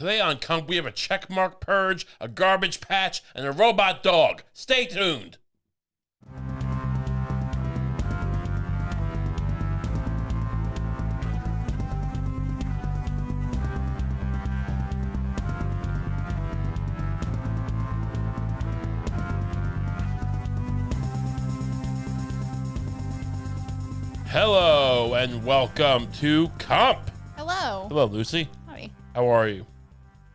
Today on Kump, we have a checkmark purge, a garbage patch, and a robot dog. Stay tuned. Hello and welcome to Kump. Hello. Hello, Lucy. Howdy. How are you?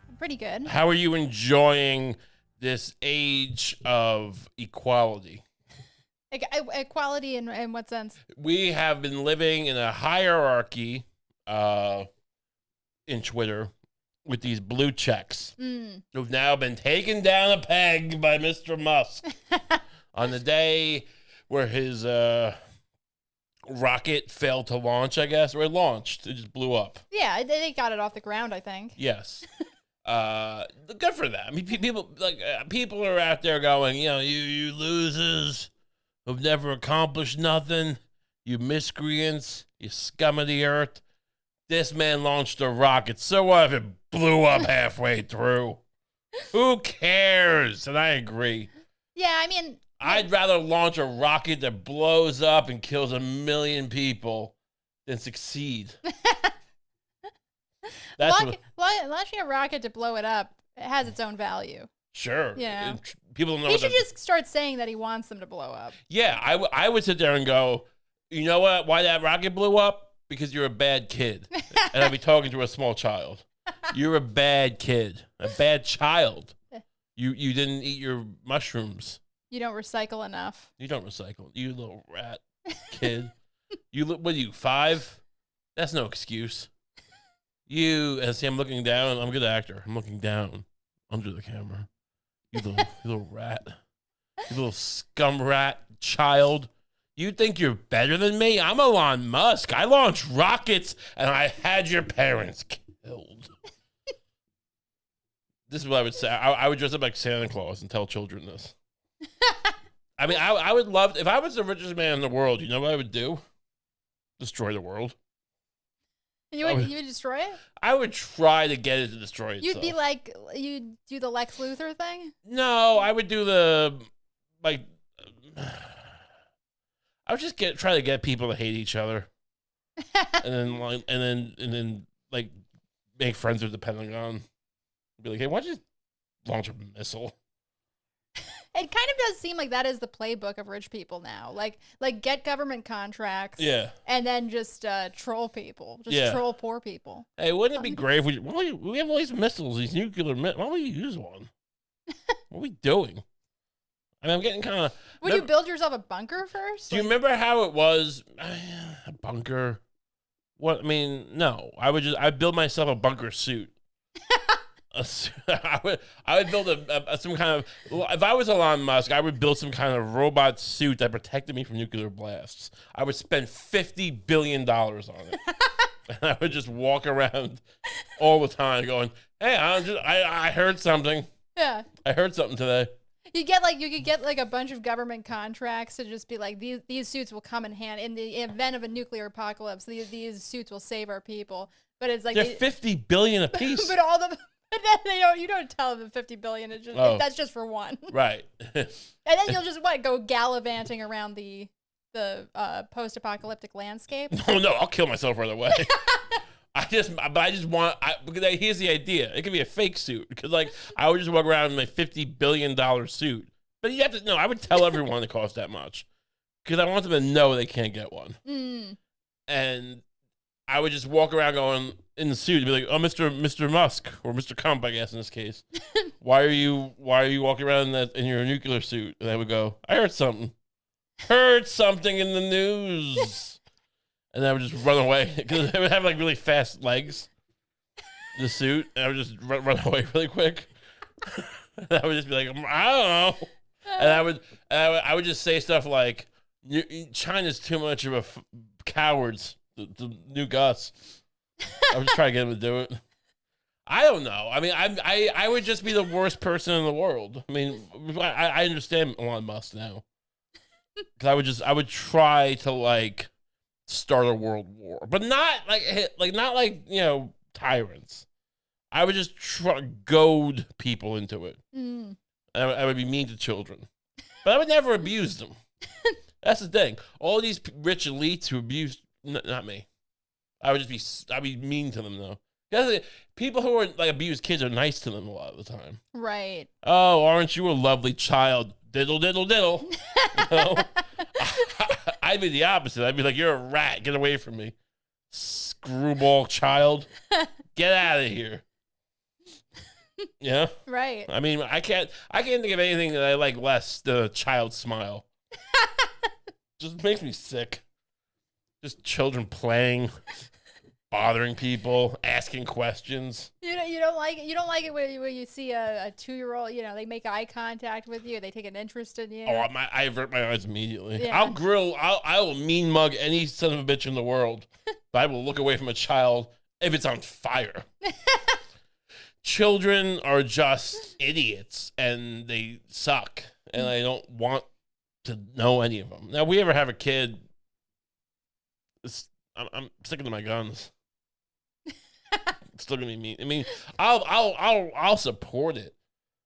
I'm pretty good. How are you enjoying this age of equality? Equality in what sense? We have been living in a hierarchy in Twitter with these blue checks who've now been taken down a peg by Mr. Musk on the day where his rocket failed to launch, I guess, or it launched. It just blew up. Yeah, they got it off the ground, I think. Yes. Good for them. I mean, people are out there going, you losers who've never accomplished nothing, you miscreants, you scum of the earth. This man launched a rocket, so what if it blew up halfway through? Who cares? And I agree. Yeah, I mean, I'd rather launch a rocket that blows up and kills 1 million people than succeed. Launching a rocket to blow it up, it has its own value. Sure. Yeah. People don't know. He should just start saying that he wants them to blow up. Yeah, I would sit there and go, you know what? Why that rocket blew up? Because you're a bad kid. And I'd be talking to a small child. You're a bad kid. A bad child. You didn't eat your mushrooms. You don't recycle enough. You don't recycle. You little rat kid. What are you, 5? That's no excuse. And see, I'm looking down. I'm a good actor. I'm looking down under the camera. You little rat. You little scum rat child. You think you're better than me? I'm Elon Musk. I launched rockets and I had your parents killed. This is what I would say. I would dress up like Santa Claus and tell children this. I mean, I would love, if I was the richest man in the world, you know what I would do? Destroy the world. You would destroy it? I would try to get it to destroy itself. You'd be like, you'd do the Lex Luthor thing? No, I would do the, I would just try to get people to hate each other. and then make friends with the Pentagon. Be like, hey, why don't you just launch a missile? It kind of does seem like that is the playbook of rich people now. Like get government contracts. Yeah. And then just troll people. Troll poor people. Hey, wouldn't it be great if we have all these missiles, these nuclear missiles. Why don't we use one? What are we doing? I mean, I'm getting kind of... Would you build yourself a bunker first? Do you remember how it was? A bunker? What? I mean, no. I'd build myself a bunker suit. I would build some kind of, if I was Elon Musk, I would build some kind of robot suit that protected me from nuclear blasts. I would spend $50 billion on it. And I would just walk around all the time going, hey, I heard something. Yeah. I heard something today. You could get like a bunch of government contracts to just be like, these suits will come in hand in the event of a nuclear apocalypse. These suits will save our people. But it's like they're $50 billion a piece. But all the you don't tell them $50 billion. It's just, that's just for one. Right. And then you'll just go gallivanting around the post-apocalyptic landscape. No, I'll kill myself right away. Here's the idea. It could be a fake suit because I would just walk around in my $50 billion suit. But you have to know, I would tell everyone it costs that much because I want them to know they can't get one. And I would just walk around going in the suit and be like, oh, Mr. Musk or Mr. Kump, I guess in this case. Why are you walking around in your nuclear suit? And I would go, I heard something. Heard something in the news. And I would just run away because it would have really fast legs, the suit. And I would just run away really quick. And I would just be like, I don't know. And I would just say stuff like, China's too much of a cowards. The new Gus. I would just try to get him to do it. I don't know. I mean, I would just be the worst person in the world. I mean, I understand Elon Musk now. Because I would try to start a world war, but not like tyrants. I would just goad people into it. Mm. I would be mean to children, but I would never abuse them. That's the thing. All these rich elites who abuse, not me. I'd be mean to them though. Because people who are like abused kids are nice to them a lot of the time. Right. Oh, aren't you a lovely child? Diddle, diddle, diddle. You know? I'd be the opposite. I'd be like, you're a rat. Get away from me. Screwball child. Get out of here. Yeah. Right. I mean, I can't think of anything that I like less than a child smile. Just makes me sick. Just children playing, bothering people, asking questions. You don't like it when you see a 2-year-old. You know, they make eye contact with you. They take an interest in you. Oh, I avert my eyes immediately. Yeah. I will mean mug any son of a bitch in the world, but I will look away from a child if it's on fire. Children are just idiots, and they suck, and I don't want to know any of them. Now, if we ever have a kid, I'm sticking to my guns. It's still gonna be mean. I mean, I'll support it.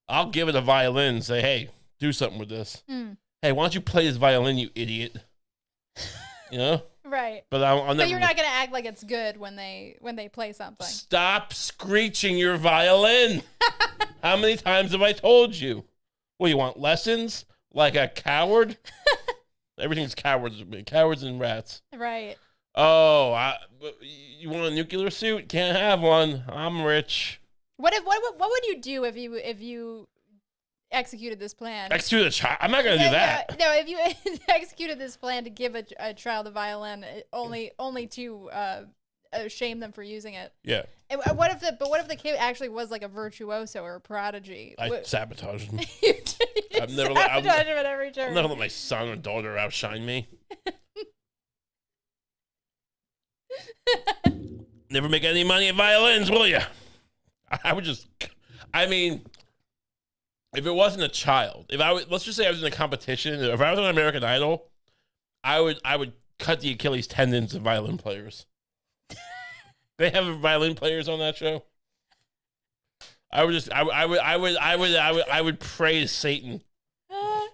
I'll give it a violin and say, hey, do something with this. Mm. Hey, why don't you play this violin, you idiot? You know? Right. But I'll never. But you're not gonna act like it's good when they play something. Stop screeching your violin. How many times have I told you? Well, you want lessons like a coward? Everything's cowards with me. Cowards and rats. Right. Oh, you want a nuclear suit? Can't have one. I'm rich. What would you do if you executed this plan? Execute a child? I'm not gonna do that. No, if you executed this plan to give a child a violin, only to shame them for using it. Yeah. And what if the kid actually was like a virtuoso or a prodigy? I sabotage him. I've never sabotage him at every turn. I'll never let my son or daughter outshine me. Never make any money at violins, will you? I mean, if it wasn't a child, let's just say I was in a competition, if I was on American Idol, I would cut the Achilles tendons of violin players. They have violin players on that show. I would pray to Satan.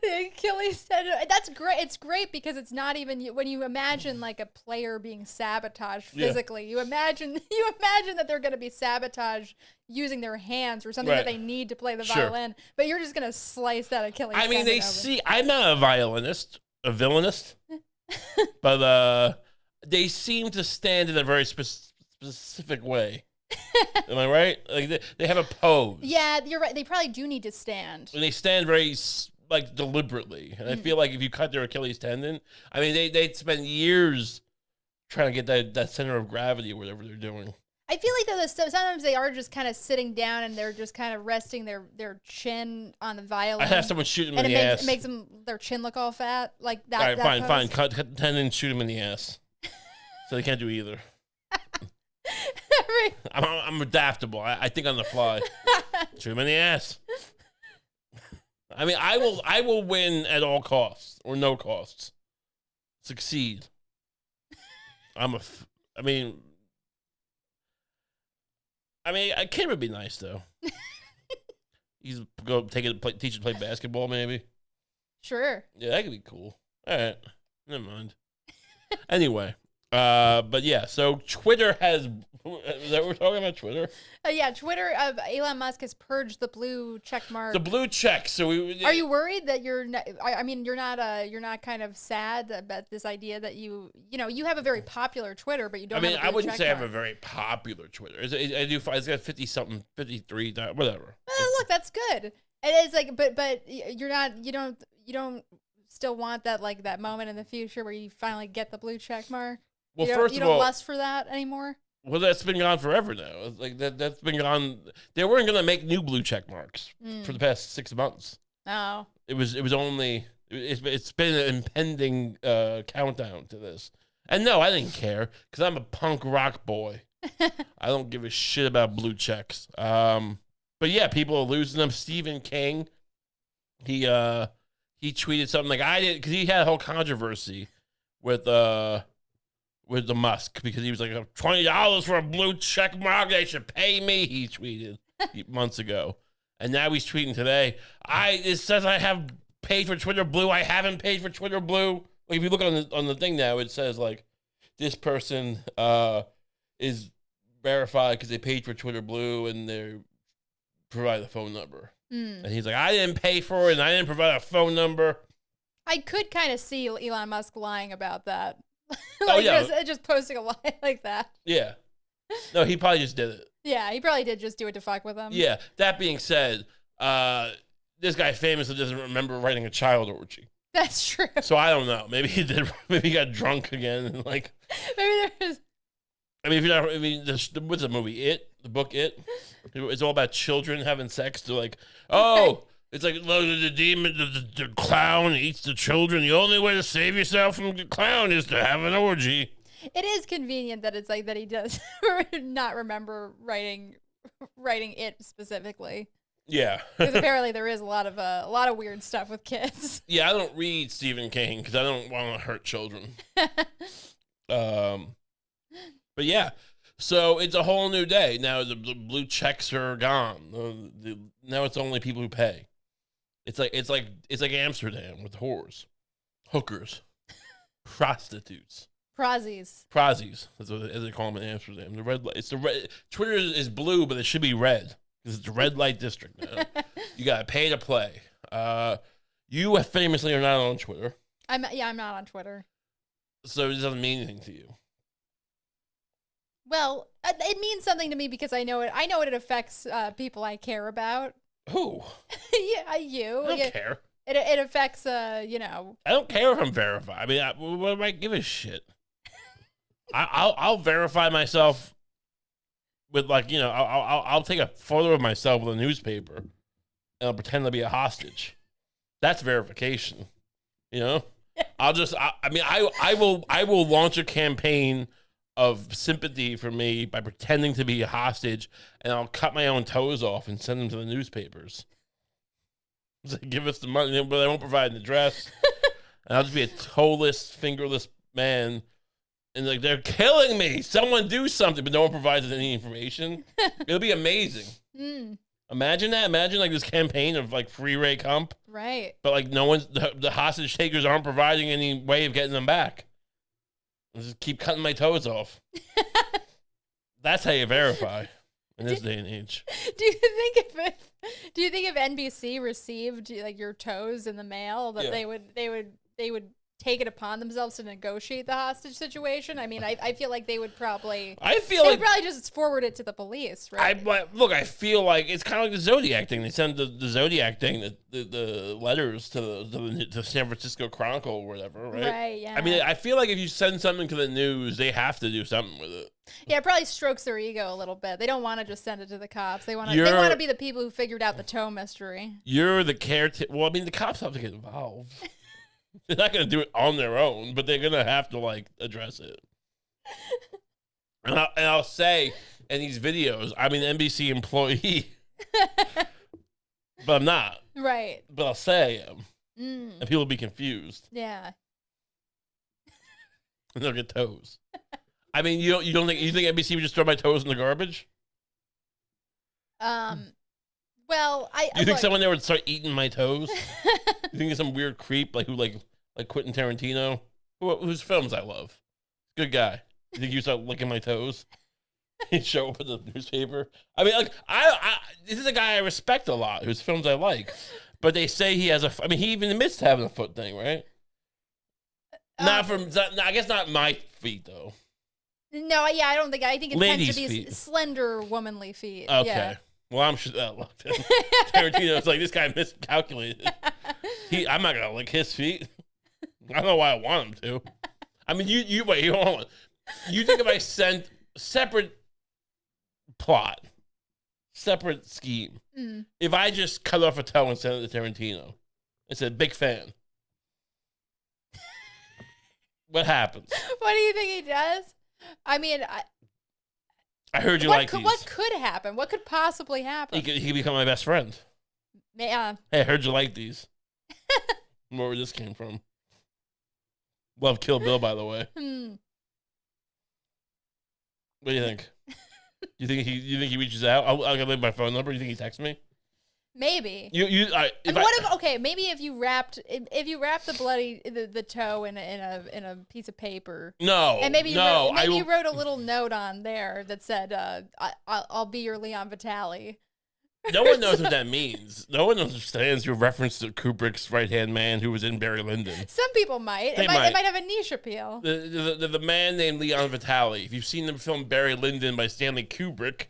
The Achilles tendon. That's great. It's great because it's not even when you imagine like a player being sabotaged physically. Yeah. You imagine that they're going to be sabotaged using their hands or something that they need to play the violin. But you're just going to slice that Achilles. I mean, I'm not a violinist, a villainist, but they seem to stand in a very specific way. Am I right? Like they have a pose. Yeah, you're right. They probably do need to stand. And they stand very deliberately. And I feel like if you cut their Achilles tendon, I mean they'd spend years trying to get that center of gravity or whatever they're doing. I feel like though sometimes they are just kind of sitting down and they're just kind of resting their chin on the violin. I have someone shoot them in the ass. It makes their chin look all fat like that. All right, fine. Cut the tendon, shoot them in the ass. So they can't do either. I'm adaptable. I think on the fly. Shoot him in the ass. I mean, I will win at all costs or no costs. Succeed. I mean, a kid would be nice though. He's go teach him to play basketball, maybe. Sure. Yeah, that could be cool. All right, never mind. Anyway. But yeah, so Twitter is that what we're talking about, Twitter? Yeah, Twitter, Elon Musk has purged the blue check mark. The blue check. So are you worried that you're not, you're not kind of sad about this idea that you have a very popular Twider, but you don't have a blue I wouldn't say mark. I have a very popular Twitter. It's got 50-something, 53, whatever. Look, that's good. It is like, but you don't still want that, like, that moment in the future where you finally get the blue check mark? Well, you don't lust for that anymore? Well, that's been gone forever now. Like that's been gone. They weren't going to make new blue check marks for the past 6 months. Oh. It's been an impending countdown to this. And no, I didn't care because I'm a punk rock boy. I don't give a shit about blue checks. But yeah, people are losing them. Stephen King, he tweeted something like I did because he had a whole controversy with with the Musk because he was like $20 for a blue check mark. They should pay me. He tweeted months ago, and now he's tweeting today. It says I have paid for Twitter Blue. I haven't paid for Twitter Blue. Like if you look on the thing now, it says like this person is verified because they paid for Twitter Blue and they provide a phone number. And he's like, I didn't pay for it and I didn't provide a phone number. I could kind of see Elon Musk lying about that. Like just posting a lie like that. Yeah. No, he probably just did it. Yeah, he probably did just do it to fuck with him. Yeah. That being said, this guy famously doesn't remember writing a child orgy. That's true. So I don't know. Maybe he did. Maybe he got drunk again and like. Maybe there's. I mean, if you're not. I mean, what's the movie? It, the book. It. It's all about children having sex. They're like, oh, it's like the demon, the clown eats the children. The only way to save yourself from the clown is to have an orgy. It is convenient that it's like that he does not remember writing it specifically. Yeah, because apparently there is a lot of weird stuff with kids. Yeah, I don't read Stephen King because I don't want to hurt children. But yeah, so it's a whole new day now. The blue checks are gone. Now it's only people who pay. It's like Amsterdam with whores, hookers, prostitutes, prozzies. That's what they call them in Amsterdam. The red light. It's the red. Twitter is blue, but it should be red. Because it's a red light district now. You got to pay to play. You famously are not on Twitter. I'm not on Twitter. So it doesn't mean anything to you. Well, it means something to me because I know it affects people I care about. Who? Yeah, you. I don't care. It affects, I don't care if I'm verified. I mean, what do I give a shit? I'll verify myself. With like, I'll take a photo of myself with a newspaper and I'll pretend to be a hostage. That's verification. I will launch a campaign of sympathy for me by pretending to be a hostage, and I'll cut my own toes off and send them to the newspapers. So give us the money, but they won't provide an address. And I'll just be a toeless, fingerless man. And like, they're killing me. Someone do something, but no one provides any information. It'll be amazing. Imagine that. Imagine like this campaign of like free Ray Kump. Right. But like the hostage takers aren't providing any way of getting them back. I'll just keep cutting my toes off. That's how you verify in this day and age. Do you think if NBC received like your toes in the mail that they would take it upon themselves to negotiate the hostage situation? I mean, I feel like they would probably. They would probably just forward it to the police, right? I feel like it's kind of like the Zodiac thing. They send the Zodiac thing, the letters to the San Francisco Chronicle or whatever, right? Right. Yeah. I mean, I feel like if you send something to the news, they have to do something with it. Yeah, it probably strokes their ego a little bit. They don't want to just send it to the cops. They want to be the people who figured out the toe mystery. You're the caretaker. Well, I mean, the cops have to get involved. They're not going to do it on their own, but they're going to have to, like, address it. And I'll say in these videos, I'm an NBC employee. But I'm not. Right. But I'll say I am. And people will be confused. Yeah. And they'll get toes. I mean, you think NBC would just throw my toes in the garbage? Well, you think someone there would start eating my toes? You think it's some weird creep like Quentin Tarantino, whose films I love? Good guy. You think you start licking my toes? He'd show up in the newspaper. I mean, like this is a guy I respect a lot, whose films I like, but they say he has he even admits to having a foot thing, right? I guess not my feet though. No, yeah, I think it Ladies' tends to be feet. slender, womanly feet. Okay. Yeah. Well, I'm sure that looked. Tarantino's like, this guy miscalculated. I'm not gonna lick his feet. I don't know why I want him to. I mean, you wait. Hold on. You think if I sent separate plot, separate scheme, if I just cut off a toe and sent it to Tarantino, and said, "Big fan," what happens? What do you think he does? I mean, I heard you like these. What could happen? What could possibly happen? He could become my best friend. Yeah. Hey, I heard you like these. Where this came from. Love Kill Bill, by the way. What do you think? You think he reaches out? I'll give him my phone number. You think he texts me? Maybe. Maybe if you wrapped the toe in a piece of paper. No. And maybe you wrote a little note on there that said, "I'll be your Leon Vitali." No one knows what that means. No one understands your reference to Kubrick's right-hand man who was in Barry Lyndon. Some people might. It might have a niche appeal. The man named Leon Vitali. If you've seen the film Barry Lyndon by Stanley Kubrick,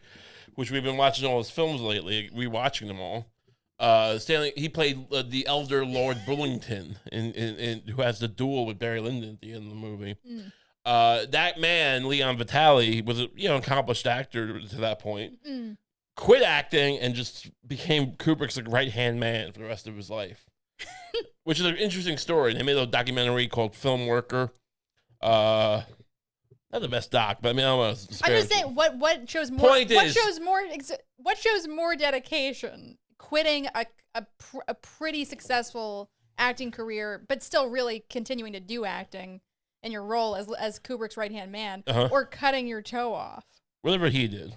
which we've been watching all his films lately, rewatching them all. Stanley, he played the elder Lord Bullington, in who has the duel with Barry Lyndon at the end of the movie. That man, Leon Vitali, was a accomplished actor to that point. Quit acting and just became Kubrick's right-hand man for the rest of his life, which is an interesting story. They made a documentary called Film Worker. Not the best doc, but I mean, I don't want to. I'm just saying, what shows more? What shows more dedication? Quitting a pretty successful acting career, but still really continuing to do acting in your role as Kubrick's right-hand man, or cutting your toe off. Whatever he did.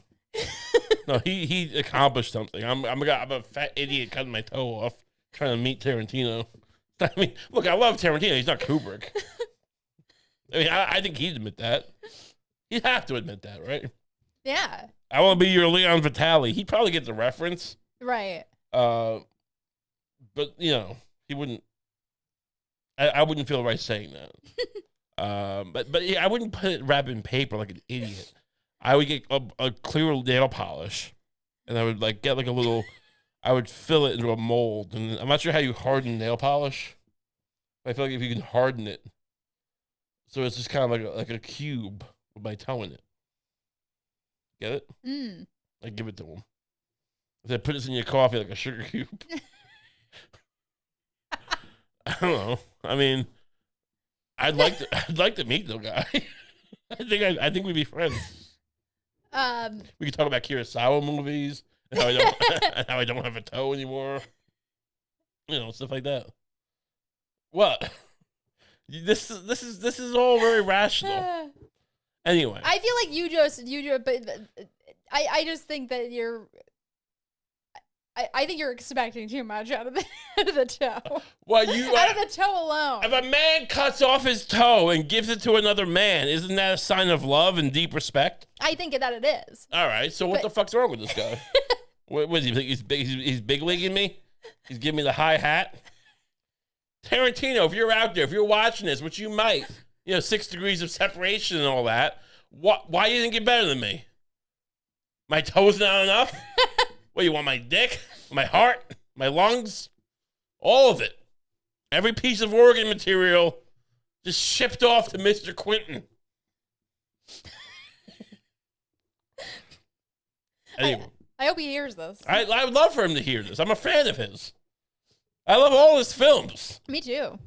No, he accomplished something. I'm a fat idiot cutting my toe off trying to meet Tarantino. I mean, look, I love Tarantino. He's not Kubrick. I mean, I think he'd admit that. He'd have to admit that, right? Yeah. I want to be your Leon Vitali. He'd probably get the reference. Right. But, he wouldn't. I wouldn't feel right saying that. But yeah, I wouldn't wrap it in paper like an idiot. I would get a clear nail polish, and I would get a little. I would fill it into a mold, and I'm not sure how you harden nail polish. But I feel like if you can harden it, so it's just kind of like a cube with my toe in it. Get it? I give it to him. They put this in your coffee like a sugar cube. I don't know. I mean, I'd like to meet the guy. I think we'd be friends. We could talk about Kurosawa movies and how I don't have a toe anymore. Stuff like that. What? This is all very rational. Anyway, I feel like you just, but I just think that I think you're expecting too much out of the toe. Well, out of the toe alone. If a man cuts off his toe and gives it to another man, isn't that a sign of love and deep respect? I think that it is. All right, so what the fuck's wrong with this guy? What is he think he's big leaguing me? He's giving me the high hat. Tarantino, if you're out there, if you're watching this, which you might, 6 degrees of separation and all that. Why do you think you're better than me? My toe's not enough? What, you want my dick, my heart, my lungs? All of it. Every piece of organ material just shipped off to Mr. Quentin. Anyway. I hope he hears this. I would love for him to hear this. I'm a fan of his. I love all his films. Me too.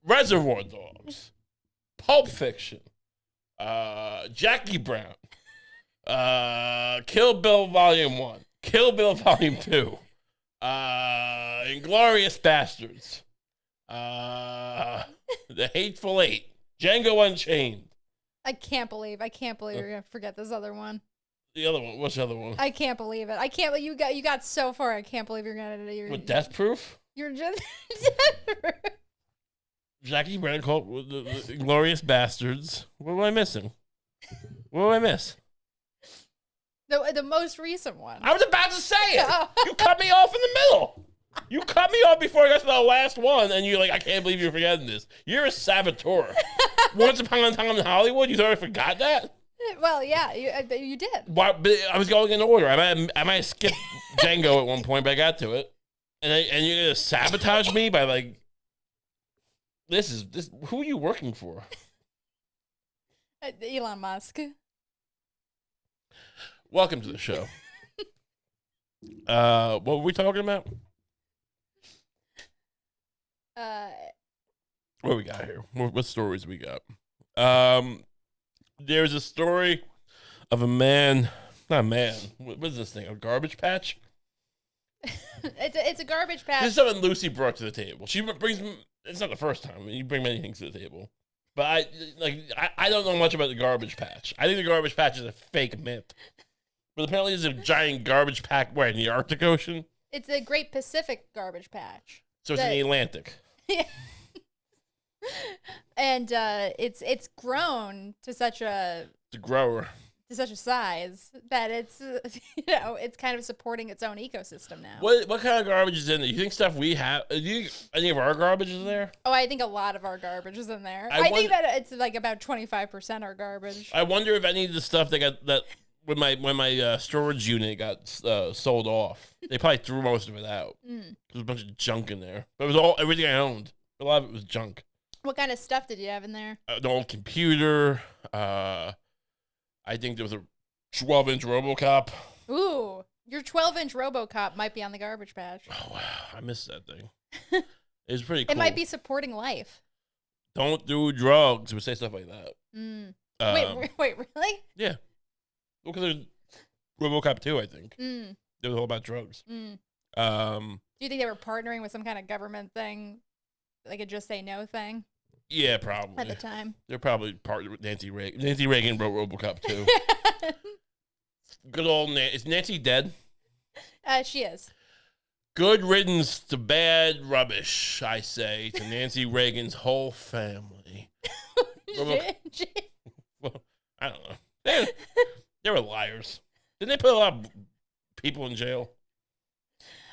Reservoir Dogs. Pulp Fiction. Jackie Brown. Kill Bill Volume 1. Kill Bill Volume 2. Inglourious Bastards. The Hateful Eight. Django Unchained. I can't believe you're gonna forget this other one. The other one. What's the other one? I can't believe it. I can't believe you got so far. I can't believe you're gonna. With Death Proof? You're just. Jackie Brown called the Glorious Bastards. What am I missing? What did I miss? The most recent one. I was about to say it. You cut me off in the middle. You cut me off before I got to the last one, and you're like, I can't believe you're forgetting this. You're a saboteur. Once upon a time in Hollywood, you thought I forgot that? Well, yeah, you did. Why, but I was going in order. I might have skipped Django at one point, but I got to it. And you're going to sabotage me by this. Who are you working for? Elon Musk. Welcome to the show. What were we talking about? What we got here? What stories we got? There's a story of a man. Not a man. What is this thing? A garbage patch? It's a garbage patch. This is something Lucie brought to the table. She brings. It's not the first time. You bring many things to the table, But I don't know much about the garbage patch. I think the garbage patch is a fake myth. But apparently there's a giant garbage patch where in the Arctic Ocean. It's the Great Pacific Garbage Patch. So it's in the Atlantic. Yeah. And it's grown to such a size that it's it's kind of supporting its own ecosystem now. What kind of garbage is in there? You think stuff we have? Do you think any of our garbage is there? Oh, I think a lot of our garbage is in there. I think that it's like about 25% our garbage. I wonder if any of the stuff that when my storage unit got sold off, they probably threw most of it out. There's a bunch of junk in there. But it was everything I owned. A lot of it was junk. What kind of stuff did you have in there? An old computer. I think there was a 12-inch RoboCop. Ooh, your 12-inch RoboCop might be on the garbage patch. Oh wow, I missed that thing. It was pretty cool. It might be supporting life. Don't do drugs. We say stuff like that. Wait, really? Yeah. Well, because there's RoboCop 2, I think. It was all about drugs. Do you think they were partnering with some kind of government thing? Like a Just Say No thing? Yeah, probably. At the time. They're probably partnered with Nancy Reagan. Nancy Reagan wrote RoboCop 2. Good old Nancy. Is Nancy dead? She is. Good riddance to bad rubbish, I say, to Nancy Reagan's whole family. Well, I don't know. They were liars. Didn't they put a lot of people in jail?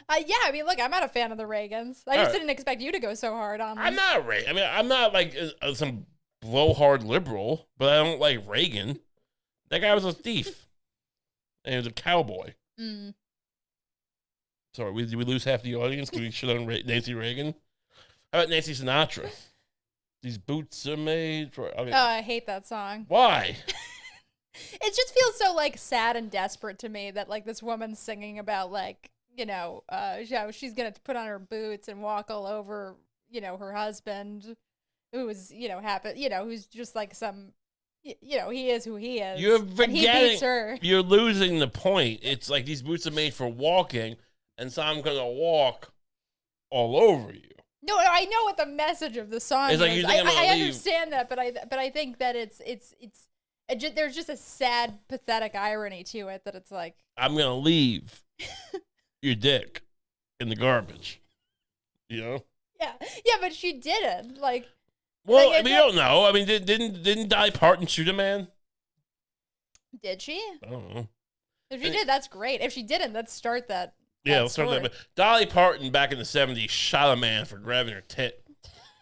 Yeah, I mean, look, I'm not a fan of the Reagans. I just didn't expect you to go so hard on them. I'm not Reagan. I mean, I'm not like some blowhard liberal, but I don't like Reagan. That guy was a thief. And he was a cowboy. Sorry, did we lose half the audience because we shit on Nancy Reagan? How about Nancy Sinatra? These boots are made for... I hate that song. Why? It just feels so, like, sad and desperate to me that, like, this woman's singing about, like... she's going to put on her boots and walk all over, her husband, who is, who's just like some, he is who he is. You're forgetting. And he beats her. You're losing the point. It's like these boots are made for walking, and so I'm going to walk all over you. No, I know what the message of the song is. Like I understand that, but I think that there's just a sad, pathetic irony to it that it's like, I'm going to leave your dick in the garbage, Yeah, but she didn't. Like, well, we don't know. I mean, didn't Dolly Parton shoot a man? Did she? I don't know. If she did, that's great. If she didn't, let's start that. Yeah, let's start that. Dolly Parton back in the 70s shot a man for grabbing her tit,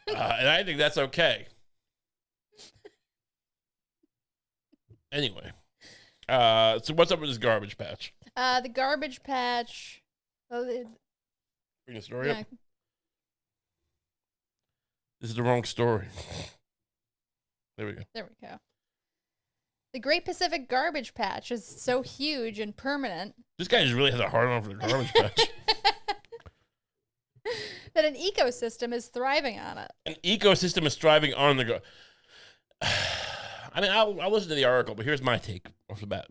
and I think that's okay. Anyway, so what's up with this garbage patch? The garbage patch. Bring the story up. This is the wrong story. There we go. There we go. The Great Pacific Garbage Patch is so huge and permanent. This guy just really has a hard on for the garbage patch. That an ecosystem is thriving on it. An ecosystem is thriving on the I mean, I'll listen to the article, but here's my take off the bat.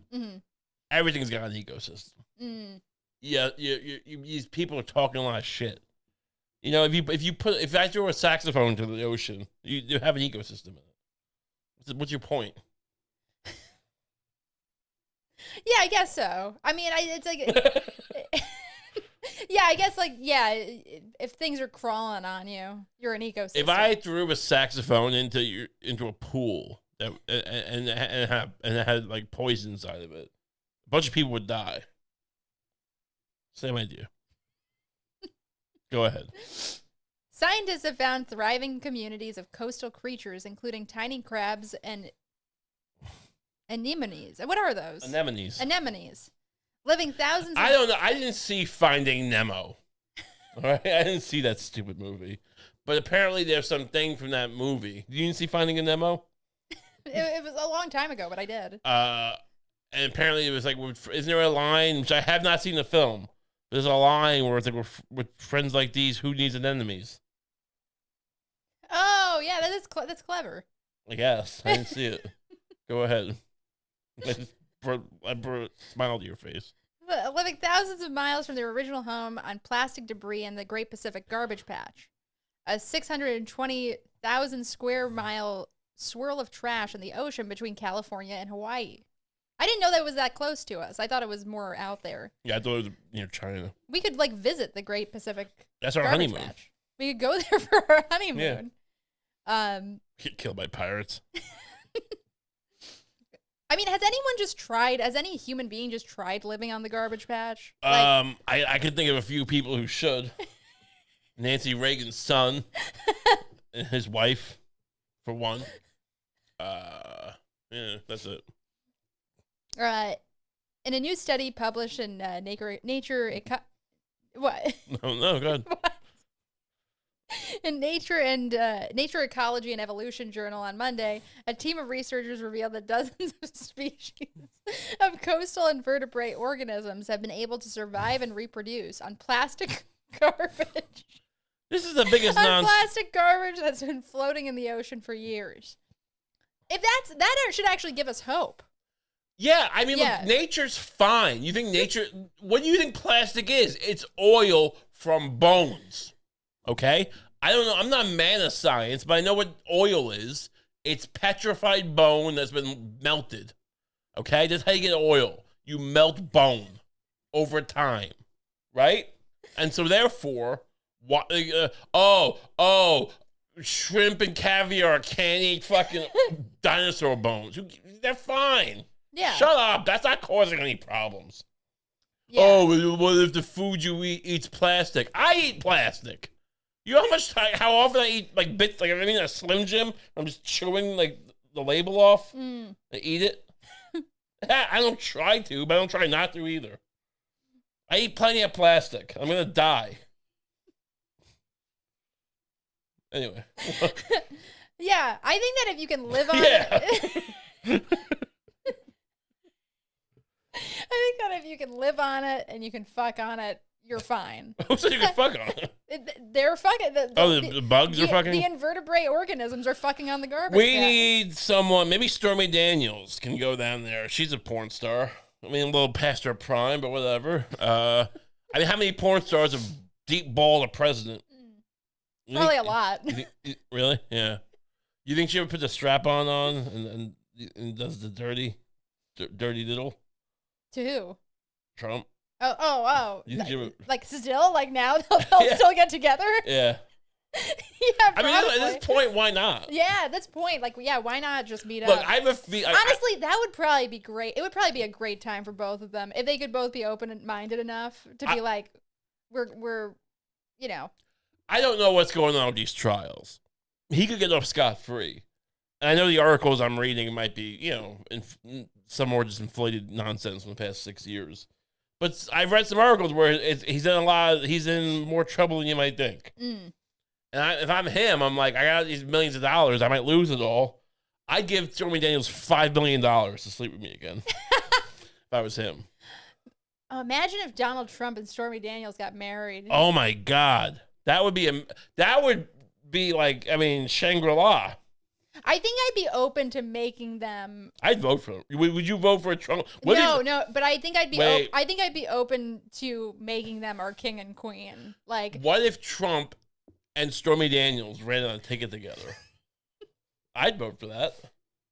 Everything's got an ecosystem. Yeah, these people are talking a lot of shit. If I throw a saxophone into the ocean, you have an ecosystem in it. What's your point? Yeah, I guess so. I mean, it's like, yeah, I guess if things are crawling on you, you're an ecosystem. If I threw a saxophone into a pool and it had like poison inside of it, a bunch of people would die. Same idea. Go ahead. Scientists have found thriving communities of coastal creatures, including tiny crabs and anemones. What are those? Anemones. Anemones. Living thousands I don't know. I didn't see Finding Nemo. All right? I didn't see that stupid movie. But apparently there's something from that movie. You didn't see Finding a Nemo? It was a long time ago, but I did. And apparently it was like, isn't there a line, which I have not seen the film, there's a line where it's like, with friends like these, who needs anemones? Oh, yeah, that's clever. I guess. I didn't see it. Go ahead. I brought a smile to your face. Living thousands of miles from their original home on plastic debris in the Great Pacific Garbage Patch. A 620,000 square mile swirl of trash in the ocean between California and Hawaii. I didn't know that was that close to us. I thought it was more out there. Yeah, I thought it was near China. We could like visit the Great Pacific. That's our Garbage honeymoon. Patch. We could go there for our honeymoon. Get killed by pirates. I mean, has any human being just tried living on the Garbage Patch? I could think of a few people who should. Nancy Reagan's son and his wife, for one. Yeah, that's it. In a new study published in what? No, go ahead. What? In Nature Ecology and Evolution journal on Monday, a team of researchers revealed that dozens of species of coastal invertebrate organisms have been able to survive and reproduce on plastic garbage. This is the biggest on plastic garbage that's been floating in the ocean for years. If that should actually give us hope. Yeah, I mean, look, nature's fine. You think nature... What do you think plastic is? It's oil from bones. Okay? I don't know. I'm not a man of science, but I know what oil is. It's petrified bone that's been melted. Okay? That's how you get oil. You melt bone over time. Right? And so therefore, shrimp and caviar can't eat fucking dinosaur bones. They're fine. Yeah. Shut up. That's not causing any problems. Yeah. Oh, what if the food you eat eats plastic? I eat plastic. You know how often I eat like bits, like I mean a Slim Jim? I'm just chewing like the label off and eat it. I don't try to, but I don't try not to either. I eat plenty of plastic. I'm gonna die. Anyway. Yeah, I think that if you can live on it. I think that if you can live on it and you can fuck on it, you're fine. Who said you can fuck on it? They're fucking. The bugs are fucking? The invertebrate organisms are fucking on the garbage. We need someone, maybe Stormy Daniels can go down there. She's a porn star. I mean, a little past her prime, but whatever. I mean, how many porn stars have deep balled a president? Probably a lot. Really? Yeah. You think she ever put the strap-on and does the dirty diddle? To who? Trump. Oh. Like still? Like now they'll still get together? Yeah. Yeah, probably. I mean, at this point, why not? Yeah, at this point, like, yeah, why not just meet up? Look, I have a honestly, that would probably be great. It would probably be a great time for both of them if they could both be open-minded enough to be like, we're, you know. I don't know what's going on with these trials. He could get off scot-free. And I know the articles I'm reading might be, you know, some more just inflated nonsense from the past 6 years. But I've read some articles where he's in more trouble than you might think. And if I'm him, I'm like, I got these millions of dollars. I might lose it all. I'd give Stormy Daniels $5 million to sleep with me again. If I was him. Imagine if Donald Trump and Stormy Daniels got married. Oh my God. That would be like, I mean, Shangri-La. I think I'd be open to making them. I'd vote for him. Would you vote for a Trump? No, but I think I'd be open to making them our king and queen. Like, what if Trump and Stormy Daniels ran on a ticket together? I'd vote for that.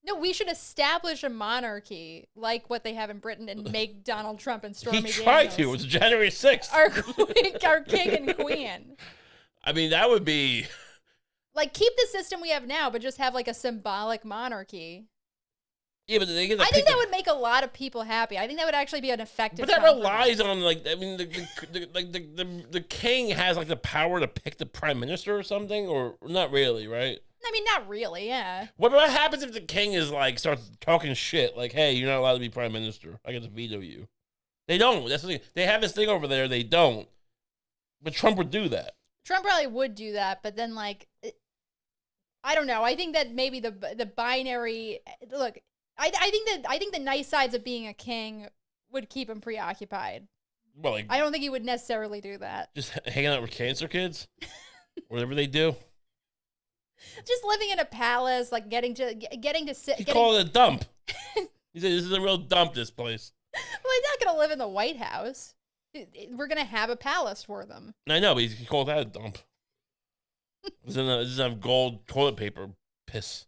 No, we should establish a monarchy like what they have in Britain and make Donald Trump and Stormy Daniels. He tried to. It was January 6th. Our king and queen. I mean, that would be... Like, keep the system we have now, but just have, like, a symbolic monarchy. Yeah, but they get I think that would make a lot of people happy. I think that would actually be an effective. But that relies on, like, I mean, the king has, like, the power to pick the prime minister or something, or not really, right? I mean, not really, yeah. What happens if the king is, like, starts talking shit, like, hey, you're not allowed to be prime minister. I get to veto you. They don't. That's the thing. They have this thing over there. They don't. But Trump would do that. Trump probably would do that, but then, like... I don't know. I think that maybe the binary look. I think the nice sides of being a king would keep him preoccupied. Well, like, I don't think he would necessarily do that. Just hanging out with cancer kids, whatever they do. Just living in a palace, like getting to sit. He called it a dump. He said, "This is a real dump. This place." Well, he's not gonna live in the White House. We're gonna have a palace for them. I know, but he called that a dump. This doesn't have gold toilet paper piss.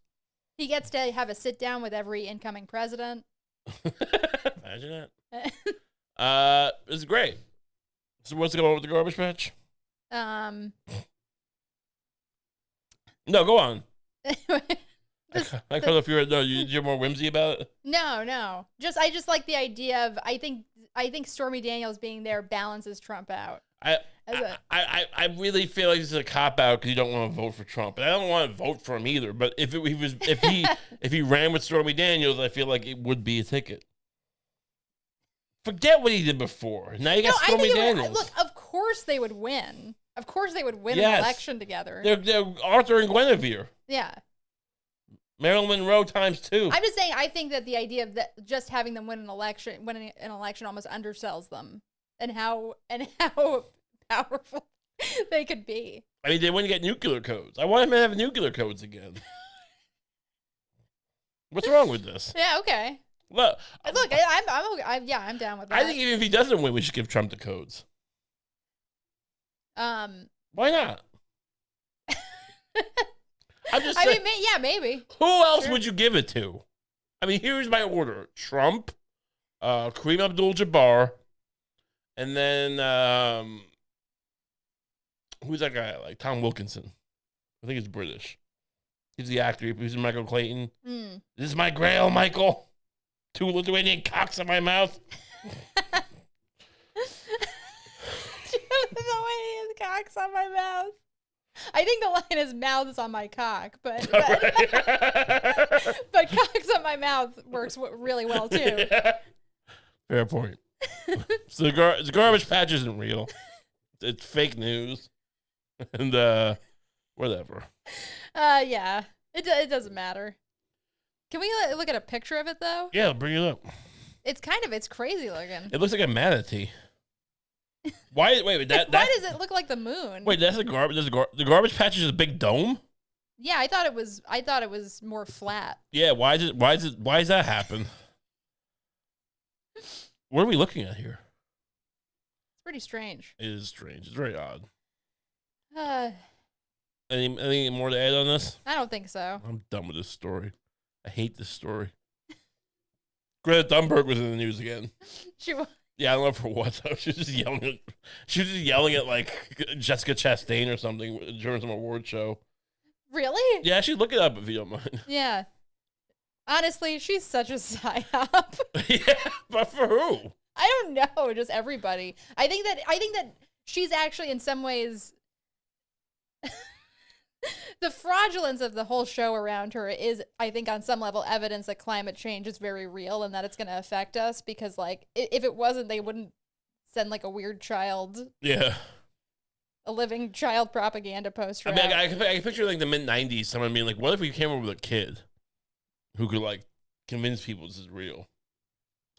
He gets to have a sit down with every incoming president. Imagine that. It's great. So what's going on with the garbage patch? No, go on. I kind of feel you're more whimsy about it. No. I just like the idea of I think Stormy Daniels being there balances Trump out. I really feel like this is a cop out because you don't want to vote for Trump, and I don't want to vote for him either. But if he ran with Stormy Daniels, I feel like it would be a ticket. Forget what he did before. Now you got Stormy Daniels. Look, of course they would win. Of course they would win an election together. They're Arthur and Guinevere. Yeah. Marilyn Monroe times 2. I'm just saying. I think that the idea of that just having them win an election almost undersells them, and how powerful they could be. I mean, they wouldn't get nuclear codes. I want him to have nuclear codes again. What's wrong with this? Yeah. Okay. Look, I'm down with that. I think even if he doesn't win, we should give Trump the codes. Why not? I'm just saying, maybe. Who else would you give it to? I mean, here's my order: Trump, Kareem Abdul-Jabbar, and then who's that guy? Like Tom Wilkinson. I think he's British. He's the actor. He's Michael Clayton. This is my grail, Michael. 2 Lithuanian cocks in my mouth. 2 Lithuanian cocks on my mouth. I think the line is mouth is on my cock, but cocks on my mouth works really well too. Yeah. Fair point. So the garbage patch isn't real. It's fake news, and whatever. Yeah, it doesn't matter. Can we look at a picture of it though? Yeah, I'll bring it up. It's crazy looking. It looks like a manatee. Why? Wait, why does it look like the moon? Wait, that's the garbage. The garbage patch is a big dome. Yeah, I thought it was more flat. Yeah, why does that happen? What are we looking at here? It's pretty strange. It is strange. It's very odd. Anything Any more to add on this? I don't think so. I'm done with this story. I hate this story. Greta Thunberg was in the news again. She was. Yeah, I don't know for what though. She was just yelling at like Jessica Chastain or something during some award show. Really? Yeah, actually look it up if you don't mind. Yeah. Honestly, she's such a psyop. Yeah, but for who? I don't know, just everybody. I think that she's actually in some ways the fraudulence of the whole show around her is, I think, on some level evidence that climate change is very real and that it's going to affect us because, like, if it wasn't, they wouldn't send, like, a weird child. Yeah. A living child propaganda poster. I mean, I can picture, like, the mid-90s, someone being like, what if we came up with a kid who could, like, convince people this is real?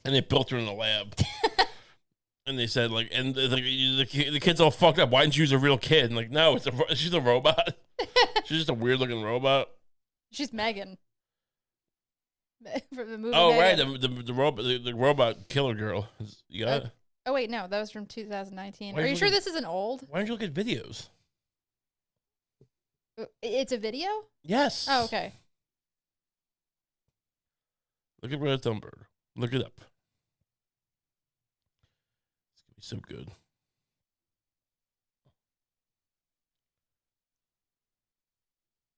And they built her in the lab. And they said, like, and the kid's all fucked up. Why didn't you use a real kid? And like, no, she's a robot. She's just a weird looking robot. She's Megan. From the movie. Oh, Megan. right. The robot killer girl. You got it? Oh, wait, no. That was from 2019. Why Are you sure look this isn't old? Why don't you look at videos? It's a video? Yes. Oh, okay. Look at Greta Thunberg. Look it up. It's going to be so good.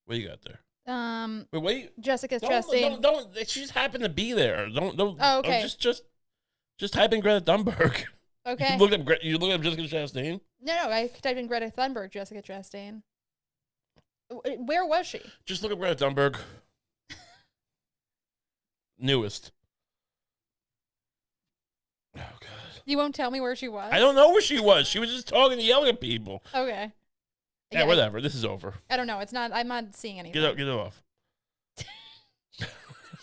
What do you got there? Wait. Jessica Chastain. Don't. She just happened to be there. Don't. Oh, okay. Just type in Greta Thunberg. Okay. You looked up Jessica Chastain? No. I typed in Greta Thunberg, Jessica Chastain. Where was she? Just look up Greta Thunberg. Newest. Oh God. You won't tell me where she was? I don't know where she was. She was just talking and yelling at people. Okay. Yeah, whatever. This is over. I don't know. It's not. I'm not seeing anything. Get it off.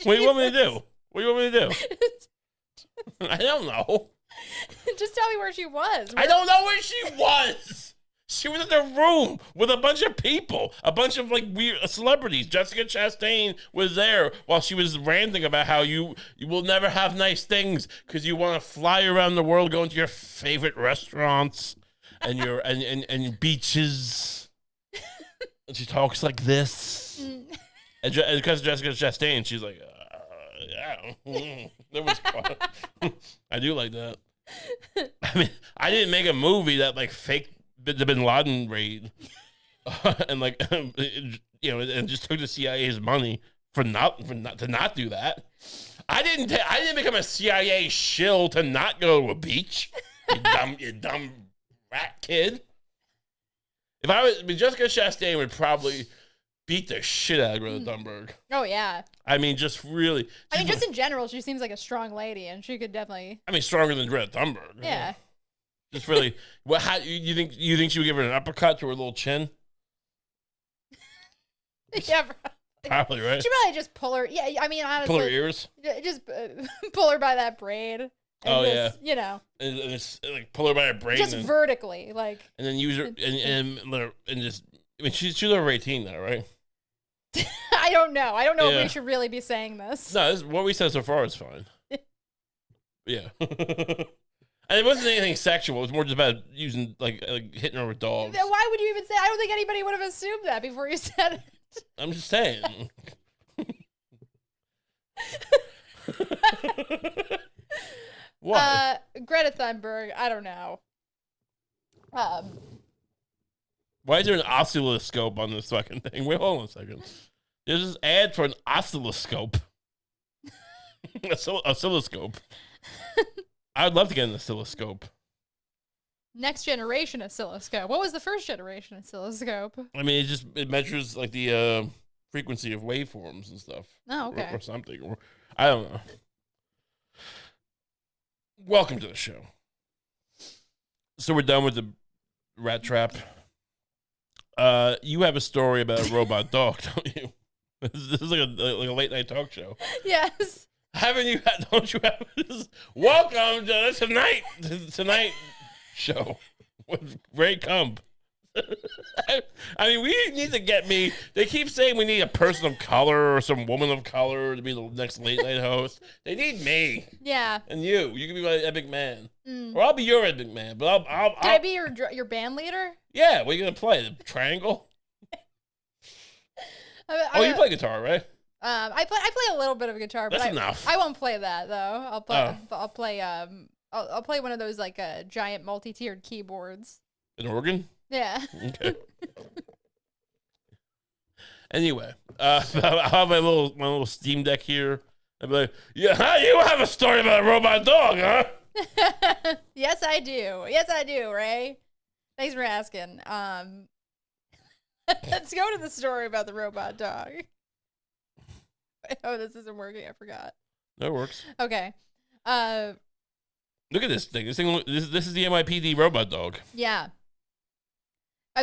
What do you want me to do? What do you want me to do? I don't know. Just tell me where she was. I don't know where she was. She was in the room with a bunch of people, a bunch of like weird celebrities. Jessica Chastain was there while she was ranting about how you will never have nice things because you want to fly around the world, going to your favorite restaurants and your and beaches. And she talks like this. And because Jessica Chastain, she's like, yeah, that was fun. I do like that. I mean, I didn't make a movie that like faked the Bin Laden raid, and like, you know, and just took the CIA's money to not do that. I didn't become a CIA shill to not go to a beach. You dumb rat kid. If I was, Jessica Chastain would probably beat the shit out of Greta Thunberg. Oh yeah. I mean, just really. I mean, just in general, she seems like a strong lady, and she could definitely. I mean, stronger than Greta Thunberg. Yeah. Just really. What? How you think she would give her an uppercut to her little chin? Yeah. Probably, right? She probably just pull her. Yeah, I mean, honestly, pull her ears. Just pull her by that braid. And Oh just, yeah. You know. And it's like pull her by her braid. Just vertically, like. And then use her and just. I mean, she's over 18 now, right? I don't know. I don't know if we should really be saying this. No, what we said so far is fine. Yeah. And it wasn't anything sexual. It was more just about using, like hitting her with dogs. Why would you even say? I don't think anybody would have assumed that before you said it. I'm just saying. What? Greta Thunberg. I don't know. Why is there an oscilloscope on this fucking thing? Wait, hold on a second. There's this ad for an oscilloscope. Oscilloscope. I would love to get an oscilloscope. Next generation oscilloscope. What was the first generation oscilloscope? I mean, it measures like the frequency of waveforms and stuff. Oh, okay. Or something. Or I don't know. Welcome to the show. So we're done with the rat trap. You have a story about a robot dog, don't you? This is like a late night talk show. Yes. Haven't you? Don't you have this? Welcome to the Tonight show with Ray Kump. I mean, we need to get me. They keep saying we need a person of color or some woman of color to be the next late night host. They need me. Yeah. And you. You can be my epic man, or I'll be your epic man. But Can I be your band leader? Yeah. What are you gonna play? The triangle? You play guitar, right? I play a little bit of guitar, but That's enough. I won't play that though. I'll play one of those like giant multi-tiered keyboards. An organ? Yeah. Okay. Anyway, I have my little Steam Deck here. I'd be like, yeah, you have a story about a robot dog, huh? Yes, I do. Yes, I do, Ray. Thanks for asking. Let's go to the story about the robot dog. Oh, this isn't working. I forgot. No, it works. Okay. Look at this thing. This is the NYPD robot dog. Yeah.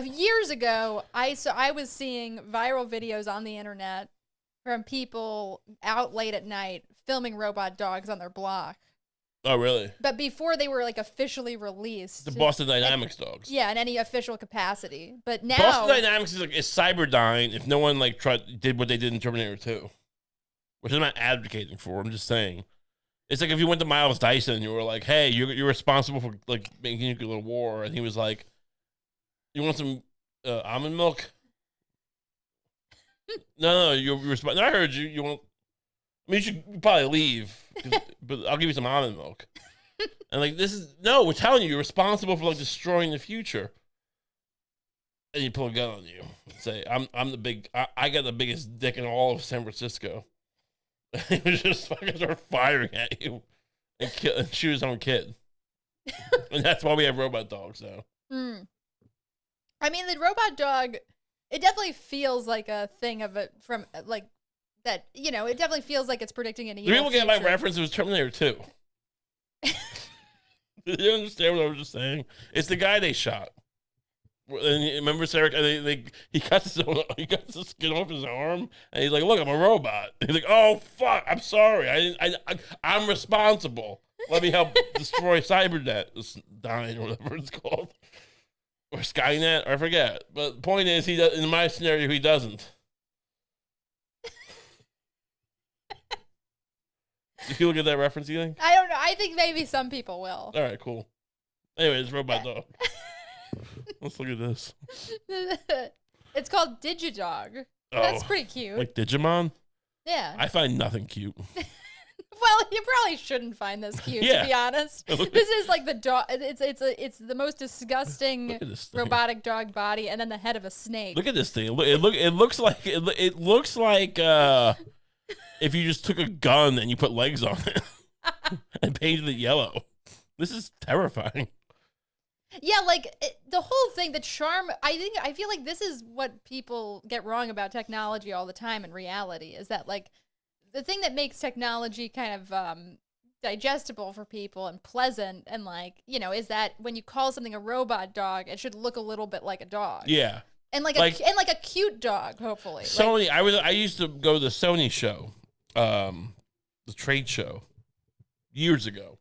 Years ago, I was seeing viral videos on the internet from people out late at night filming robot dogs on their block. Oh, really? But before they were like officially released. The Boston Dynamics dogs. Yeah, in any official capacity. But now Boston Dynamics is Cyberdyne if no one like did what they did in Terminator 2. Which I'm not advocating for. I'm just saying. It's like if you went to Miles Dyson and you were like, hey, you're responsible for like making nuclear war, and he was like, you want some almond milk? No, you're responsible. I heard you. You want? I mean, you should probably leave, but I'll give you some almond milk. And like we're telling you're responsible for like destroying the future. And you pull a gun on you and say, I'm the big. I got the biggest dick in all of San Francisco. He was just fucking start firing at you and shoot his own kid. And that's why we have robot dogs now. I mean, the robot dog, it definitely feels like a thing of it from like that, you know, it definitely feels like it's predicting an evil people get my future. reference? It was Terminator 2. Did you understand what I was just saying? It's the guy they shot. And remember, Sarah? He cut the skin off his arm, and he's like, "Look, I'm a robot." He's like, "Oh fuck, I'm sorry. I'm responsible. Let me help destroy Cybernet, Dyne, or whatever it's called, or Skynet, or I forget." But the point is, in my scenario, he doesn't. Do people get that reference? You think? I don't know. I think maybe some people will. All right, cool. Anyways, robot dog. Let's look at this. It's called Digidog. That's pretty cute. Like Digimon? Yeah. I find nothing cute. Well, you probably shouldn't find this cute, to be honest. This is like the dog. It's the most disgusting robotic dog body, and then the head of a snake. Look at this thing. It looks like if you just took a gun and you put legs on it and painted it yellow. This is terrifying. Yeah, like the whole thing, the charm. I feel like this is what people get wrong about technology all the time. In reality, is that like the thing that makes technology kind of digestible for people and pleasant, and like, you know, is that when you call something a robot dog, it should look a little bit like a dog. Yeah, and like a cute dog, hopefully. Sony. I used to go to the Sony show, the trade show, years ago,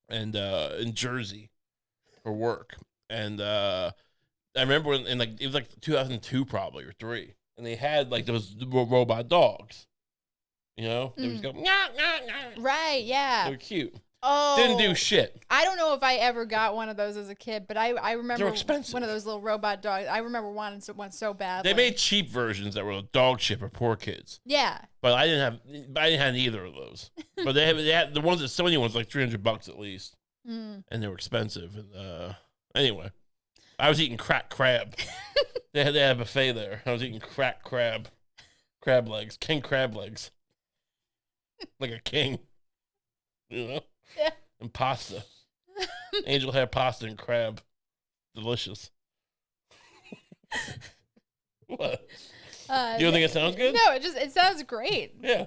and in Jersey for work, and I remember when, in like it was like 2002 probably or 3, and they had like those robot dogs. You know, they just go, nah, nah, nah. Right, yeah. They were cute. Oh. Didn't do shit. I don't know if I ever got one of those as a kid, but I remember They're expensive. One of those little robot dogs. I remember wanting one so badly. They made cheap versions that were dog shit for poor kids. Yeah. But I didn't have either of those. But they had the ones that Sony ones like $300 at least. And they were expensive. And anyway, I was eating cracked crab. they had a buffet there. I was eating cracked crab legs, king crab legs. Like a king, you know? Yeah. And pasta. Angel hair pasta and crab. Delicious. What? You don't think it sounds good? No, it sounds great. Yeah.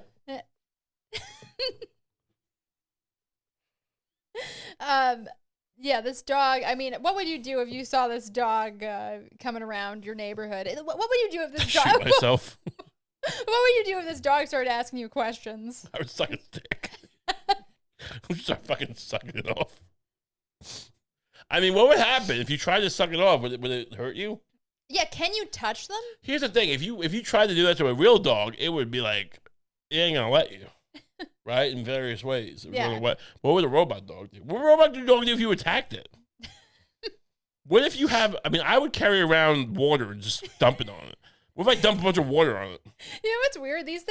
Yeah, this dog, I mean, what would you do if you saw this dog coming around your neighborhood? What would you do if this dog... Shoot myself. What would you do if this dog started asking you questions? I would suck its dick. I would start fucking sucking it off. I mean, what would happen if you tried to suck it off? Would it hurt you? Yeah, can you touch them? Here's the thing: if you tried to do that to a real dog, it would be like, it ain't gonna let you, right? In various ways. Yeah. What would a robot dog do? What would a robot dog do if you attacked it? What if you have? I mean, I would carry around water and just dump it on it. What if I dump a bunch of water on it? You know what's weird? These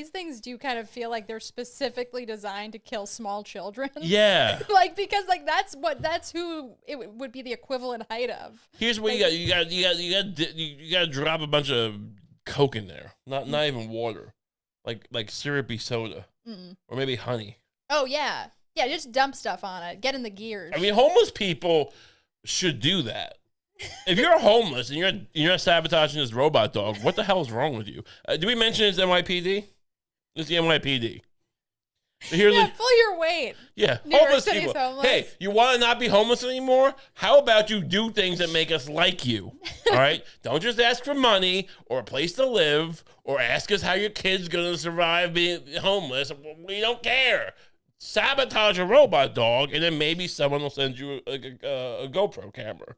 things do kind of feel like they're specifically designed to kill small children. Yeah. Like, because like that's who it would be the equivalent height of. Here's what like, you got to drop a bunch of Coke in there. Not even water. Like syrupy soda. Or maybe honey. Oh yeah. Yeah, just dump stuff on it. Get in the gears. I mean, homeless people should do that. If you're homeless and you're sabotaging this robot dog, what the hell is wrong with you? Did we mention it's NYPD? It's the NYPD. Pull your weight. Yeah, New York homeless City's people. homeless. Hey, you want to not be homeless anymore? How about you do things that make us like you? All right? Don't just ask for money or a place to live or ask us how your kid's going to survive being homeless. We don't care. Sabotage a robot dog, and then maybe someone will send you a GoPro camera.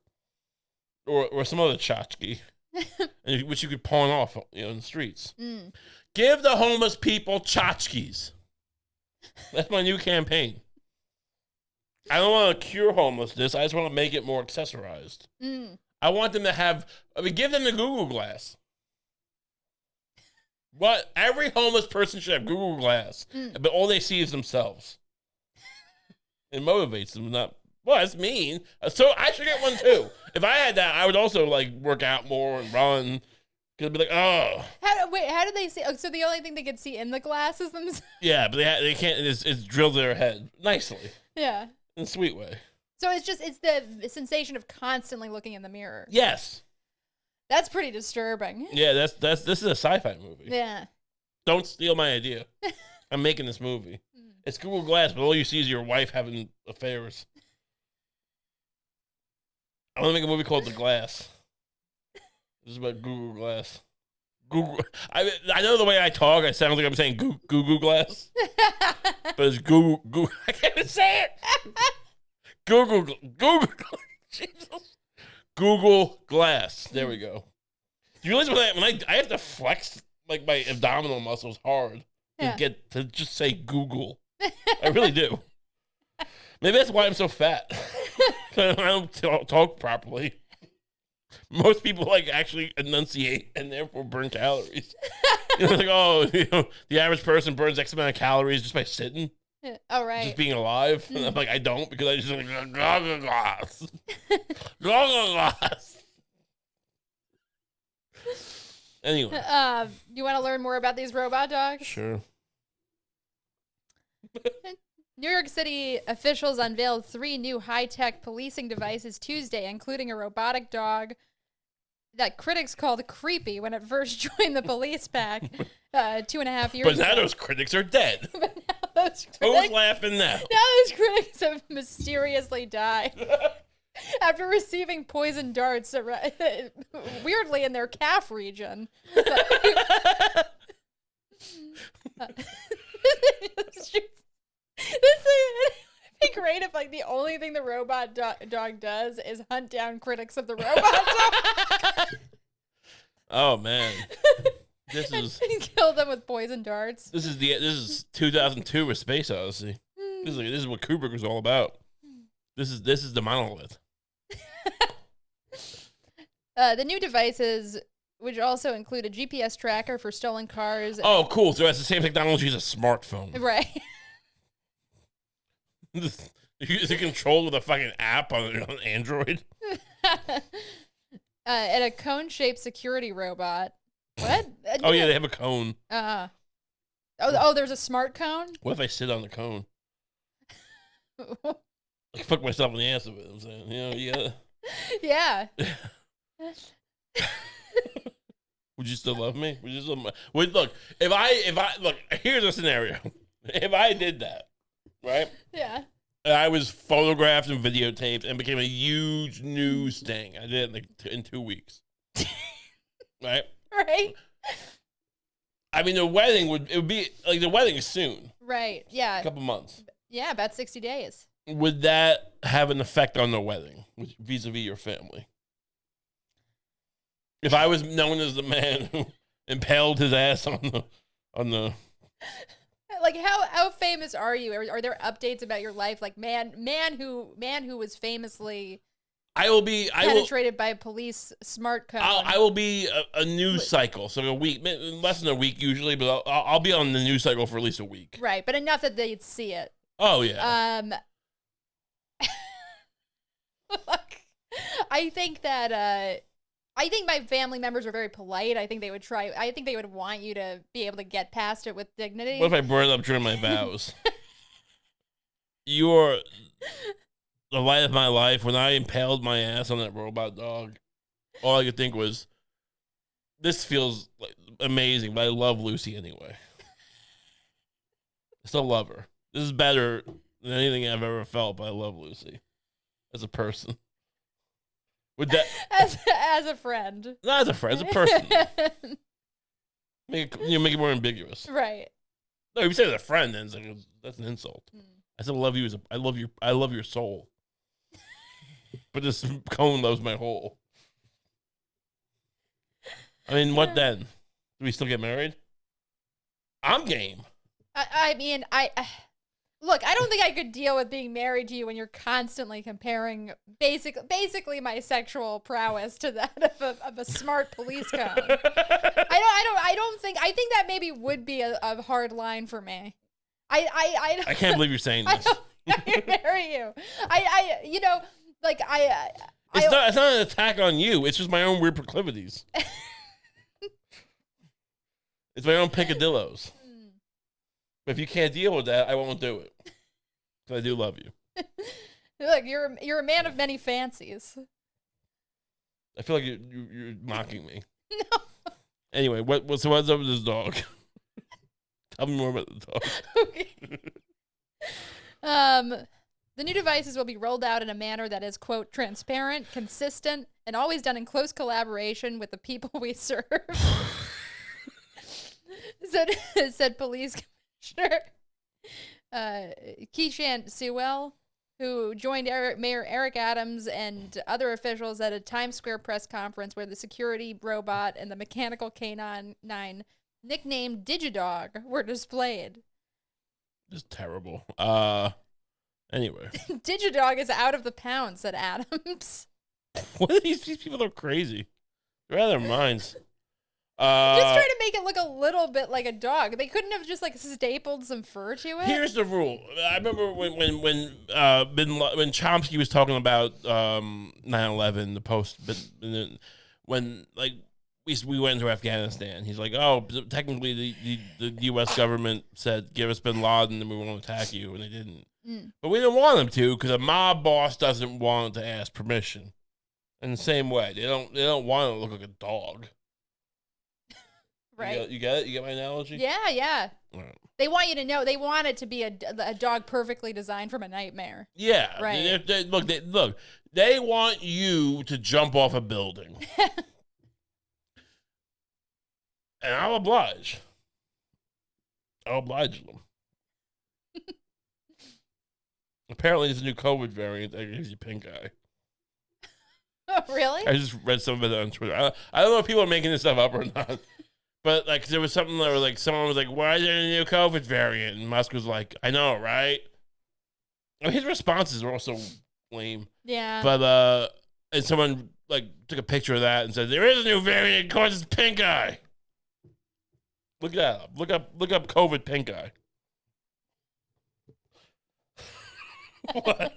Or some other tchotchke, which you could pawn off, in the streets. Give the homeless people tchotchkes. That's my new campaign. I don't want to cure homelessness. I just want to make it more accessorized. I want them to give them the Google Glass. What? Every homeless person should have Google Glass, but all they see is themselves. It motivates them, not... Well, that's mean. So I should get one too. If I had that, I would also like work out more and run. Cause I'd be like, oh. How do they see? Oh, so the only thing they could see in the glass is themselves? Yeah, but they can't. It's drilled in their head nicely. Yeah. In a sweet way. So it's the sensation of constantly looking in the mirror. Yes. That's pretty disturbing. Yeah, this is a sci-fi movie. Yeah. Don't steal my idea. I'm making this movie. It's Google Glass, but all you see is your wife having affairs. I want to make a movie called The Glass. This is about Google Glass. Google. I know the way I talk, I sound like I'm saying Google Glass. But it's Google. I can't even say it. Google. Jesus. Google Glass. There we go. Do you realize when I have to flex like my abdominal muscles hard to get to just say Google? I really do. Maybe that's why I'm so fat. I don't talk properly. Most people like actually enunciate and therefore burn calories. Like, oh, the average person burns X amount of calories just by sitting. Oh, right. Just being alive. And I'm like, I don't, because I just like, Anyway. You want to learn more about these robot dogs? Sure. New York City officials unveiled 3 new high-tech policing devices Tuesday, including a robotic dog that critics called creepy when it first joined the police pack 2.5 years ago. But now those critics are dead. But now those Who's laughing now? Now those critics have mysteriously died after receiving poison darts, weirdly in their calf region. This thing, it'd be great if like the only thing the robot dog does is hunt down critics of the robot dog. Oh man, this is kill them with poison darts. This is 2002 with Space Odyssey. This is what Kubrick was all about. This is the monolith. The new devices, which also include a GPS tracker for stolen cars. Oh, cool! So that's the same technology as a smartphone, right? Is it controlled with a fucking app on Android? And a cone-shaped security robot. What? Oh yeah, they have a cone. Oh, there's a smart cone? What if I sit on the cone? I fuck myself in the ass with it. I'm saying, yeah. Yeah. Would you still love me? Would you still? Look, if I look, here's a scenario. If I did that, right? Yeah. And I was photographed and videotaped and became a huge news thing. I did it in 2 weeks. Right? Right. I mean, the wedding would be like the wedding is soon. Right. Yeah. A couple months. Yeah, about 60 days. Would that have an effect on the wedding vis-a-vis your family? If I was known as the man who impaled his ass on the like how famous are you? Are there updates about your life? Like man who was famously penetrated by a police smart cone. I will be a news cycle, so a week, less than a week usually, but I'll be on the news cycle for at least a week. Right, but enough that they'd see it. Oh yeah. I think that I think my family members are very polite. I think they would try. I think they would want you to be able to get past it with dignity. What if I brought it up during my vows? You're the light of my life. When I impaled my ass on that robot dog, all I could think was, this feels like amazing, but I love Lucie anyway. I still love her. This is better than anything I've ever felt, but I love Lucie as a person. Would that as a friend? Not as a friend, as a person. make it more ambiguous, right? No, if you say as a friend, then it's like, that's an insult. I still love you I love your soul. But this cone loves my whole. I mean, what then? Do we still get married? I'm game. I mean, look, I don't think I could deal with being married to you when you're constantly comparing basically my sexual prowess to that of a smart police cone. I think that maybe would be a hard line for me. I can't believe you're saying this. I don't marry you. It's not an attack on you. It's just my own weird proclivities. It's my own picadillos. But if you can't deal with that, I won't do it. Because I do love you. Look, you're a man of many fancies. I feel like you're mocking me. No. Anyway, what's up with this dog? Tell me more about the dog. Okay. The new devices will be rolled out in a manner that is, quote, transparent, consistent, and always done in close collaboration with the people we serve. said Police Commissioner Keishant Sewell, who joined Mayor Eric Adams and other officials at a Times Square press conference where the security robot and the mechanical canine nicknamed Digidog were displayed. This is terrible. Anyway. Digidog is out of the pound, said Adams. What are these people are crazy. They're out of their minds. Just try to make it look a little bit like a dog. They couldn't have just like stapled some fur to it. Here's the rule. I remember when Chomsky was talking about 9/11, the post, when like we went to Afghanistan. He's like, oh, technically the U.S. government said give us Bin Laden and we won't attack you, and they didn't. But we didn't want them to because a mob boss doesn't want to ask permission. In the same way, they don't want to look like a dog. Right. You get it? You get my analogy? Yeah. Right. They want you to know. They want it to be a dog perfectly designed from a nightmare. Yeah. Right. Look. They want you to jump off a building. And I'll oblige. I'll oblige them. Apparently, there's a new COVID variant that gives you pink eye. Oh, really? I just read some of it on Twitter. I don't know if people are making this stuff up or not. But, like, there was something that was like, someone was like, why is there a new COVID variant? And Musk was like, I know, right? I mean, his responses were also lame. Yeah. But, and someone, like, took a picture of that and said, there is a new variant, it causes pink eye. Look that up. Look up COVID pink eye. What?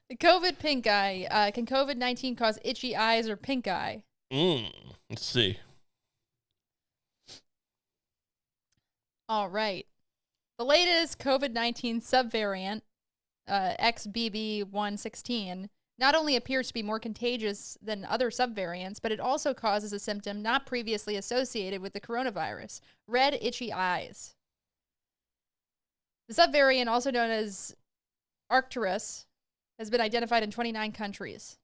The COVID pink eye. Can COVID-19 cause itchy eyes or pink eye? Let's see. All right. The latest COVID-19 subvariant, XBB.1.16, not only appears to be more contagious than other subvariants, but it also causes a symptom not previously associated with the coronavirus: red, itchy eyes. The subvariant, also known as Arcturus, has been identified in 29 countries.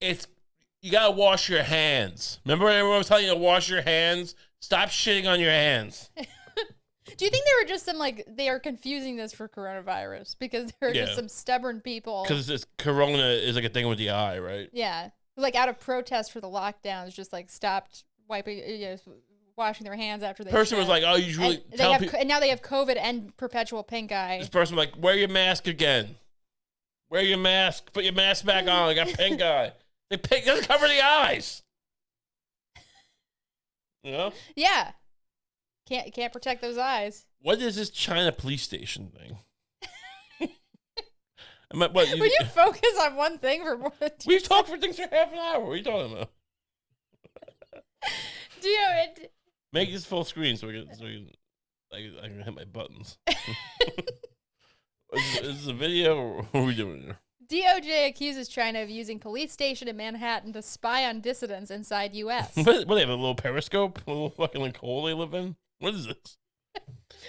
You gotta wash your hands. Remember when everyone was telling you to wash your hands? Stop shitting on your hands. Do you think there were just some, like, they are confusing this for coronavirus because there are just some stubborn people? Because this corona is like a thing with the eye, right? Yeah. Like, out of protest for the lockdowns, just, like, stopped washing their hands after they person was like, oh, you usually tell people. And now they have COVID and perpetual pink eye. This person was like, wear your mask again. Wear your mask. Put your mask back on. I got pink eye. It doesn't cover the eyes. You know? Yeah. Can't protect those eyes. What is this China police station thing? Will you focus on one thing for more than 2 We've talked for things for half an hour. What are you talking about? Make this full screen so I can hit my buttons. Is this a video or what are we doing here? DOJ accuses China of using police station in Manhattan to spy on dissidents inside U.S. What, they have a little periscope? A little fucking like hole they live in? What is this?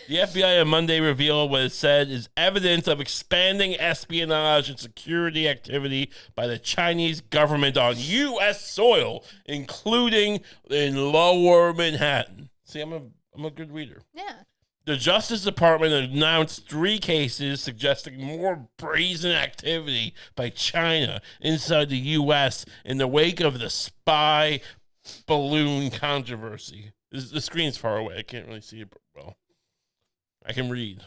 The FBI on Monday revealed what it said is evidence of expanding espionage and security activity by the Chinese government on U.S. soil, including in Lower Manhattan. See, I'm a good reader. Yeah. The Justice Department announced 3 cases suggesting more brazen activity by China inside the U.S. in the wake of the spy balloon controversy. The screen's far away. I can't really see it well. I can read.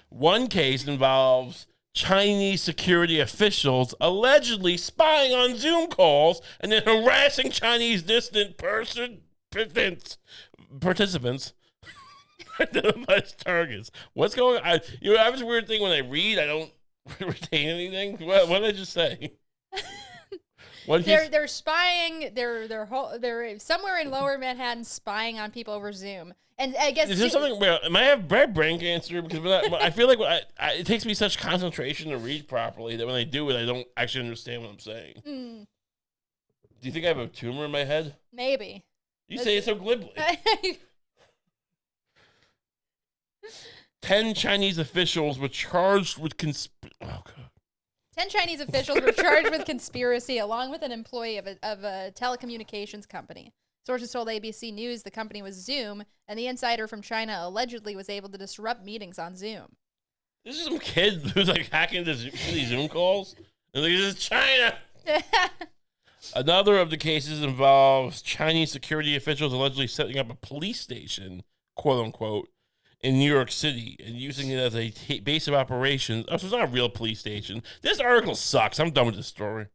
One case involves Chinese security officials allegedly spying on Zoom calls and then harassing Chinese dissident participants. Identifies targets. What's going on? I have this weird thing when I read, I don't retain anything. What did I just say? They're spying. They're somewhere in Lower Manhattan spying on people over Zoom. And I guess is there something? Am I have brain cancer? Because I feel like it takes me such concentration to read properly that when I do it, I don't actually understand what I'm saying. Do you think I have a tumor in my head? Maybe. You say it so glibly. 10 Chinese officials were charged with 10 Chinese officials were charged with conspiracy along with an employee of a telecommunications company. Sources told ABC News the company was Zoom, and the insider from China allegedly was able to disrupt meetings on Zoom. This is some kid who's like hacking these Zoom calls. And like, this is China. Another of the cases involves Chinese security officials allegedly setting up a police station, quote unquote, in New York City and using it as a base of operations. Oh, so it's not a real police station. This article sucks. I'm done with this story.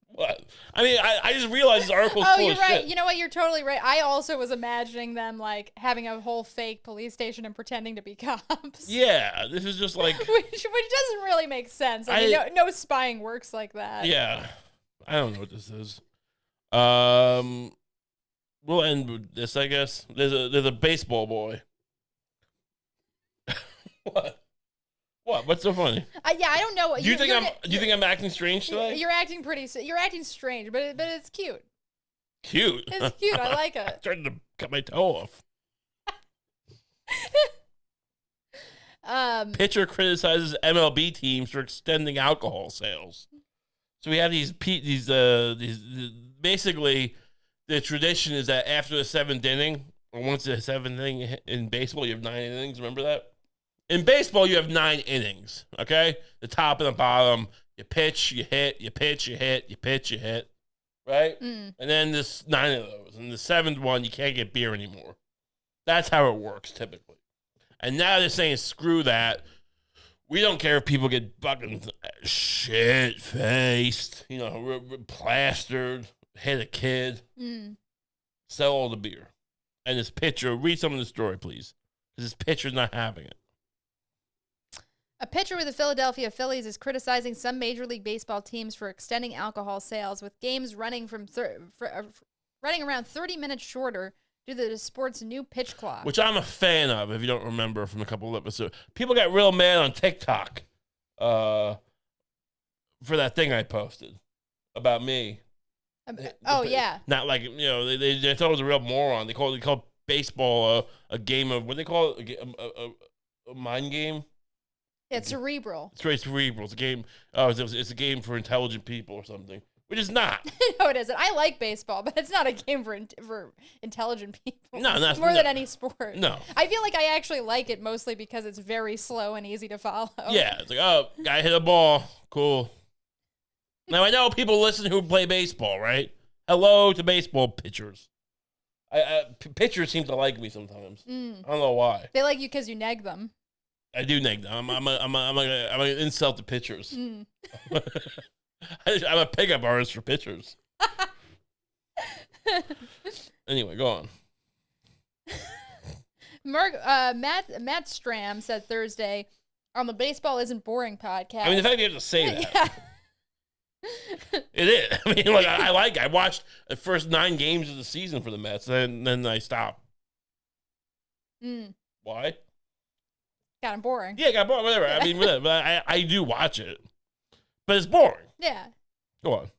What? I mean, I just realized this article's full of shit. Oh, you're right. You know what? You're totally right. I also was imagining them like having a whole fake police station and pretending to be cops. Yeah, this is just like which doesn't really make sense. I mean, no spying works like that. Yeah, I don't know what this is. We'll end with this, I guess. There's a baseball boy. What? What? What's so funny? Yeah, I don't know. Do you think I'm acting strange today? You're acting you're acting strange, but it's cute. Cute. It's cute. I like it. I'm trying to cut my toe off. Pitcher criticizes MLB teams for extending alcohol sales. So we have these basically the tradition is that after the seventh inning, or once the seventh inning in baseball, you have 9 innings. Remember that? In baseball, you have 9 innings, okay? The top and the bottom. You pitch, you hit, you pitch, you hit, you pitch, you hit, right? And then there's 9 of those. And the 7th one, you can't get beer anymore. That's how it works, typically. And now they're saying, screw that. We don't care if people get fucking shit-faced, plastered, hit a kid. Sell all the beer. And this pitcher, read some of the story, please. Because this pitcher's not having it. A pitcher with the Philadelphia Phillies is criticizing some Major League Baseball teams for extending alcohol sales, with games running running around 30 minutes shorter due to the sport's new pitch clock. Which I'm a fan of, if you don't remember from a couple of episodes. People got real mad on TikTok for that thing I posted about me. Yeah. Not like, they thought it was a real moron. They called baseball a game of, what do they call it? A mind game? Yeah, it's cerebral. It's very cerebral. It's a game. It's a game for intelligent people or something, which is not. No, it isn't. I like baseball, but it's not a game for intelligent people. No, not more than any sport. No, I feel like I actually like it mostly because it's very slow and easy to follow. Yeah, it's like, oh, guy hit a ball, cool. Now I know people listen who play baseball, right? Hello to baseball pitchers. Pitchers seem to like me sometimes. I don't know why. They like you because you neg them. I do neg them. I'm an insult to pitchers. I'm a pickup artist for pitchers. Anyway, go on. Matt Stram said Thursday on the Baseball Isn't Boring podcast. I mean, the fact you have to say that. Yeah. It is. I mean, like I watched the first 9 games of the season for the Mets, and then I stopped. Why? Kind of boring. Yeah, got boring. Whatever. I mean, whatever. But I do watch it, but it's boring. Yeah. Go on.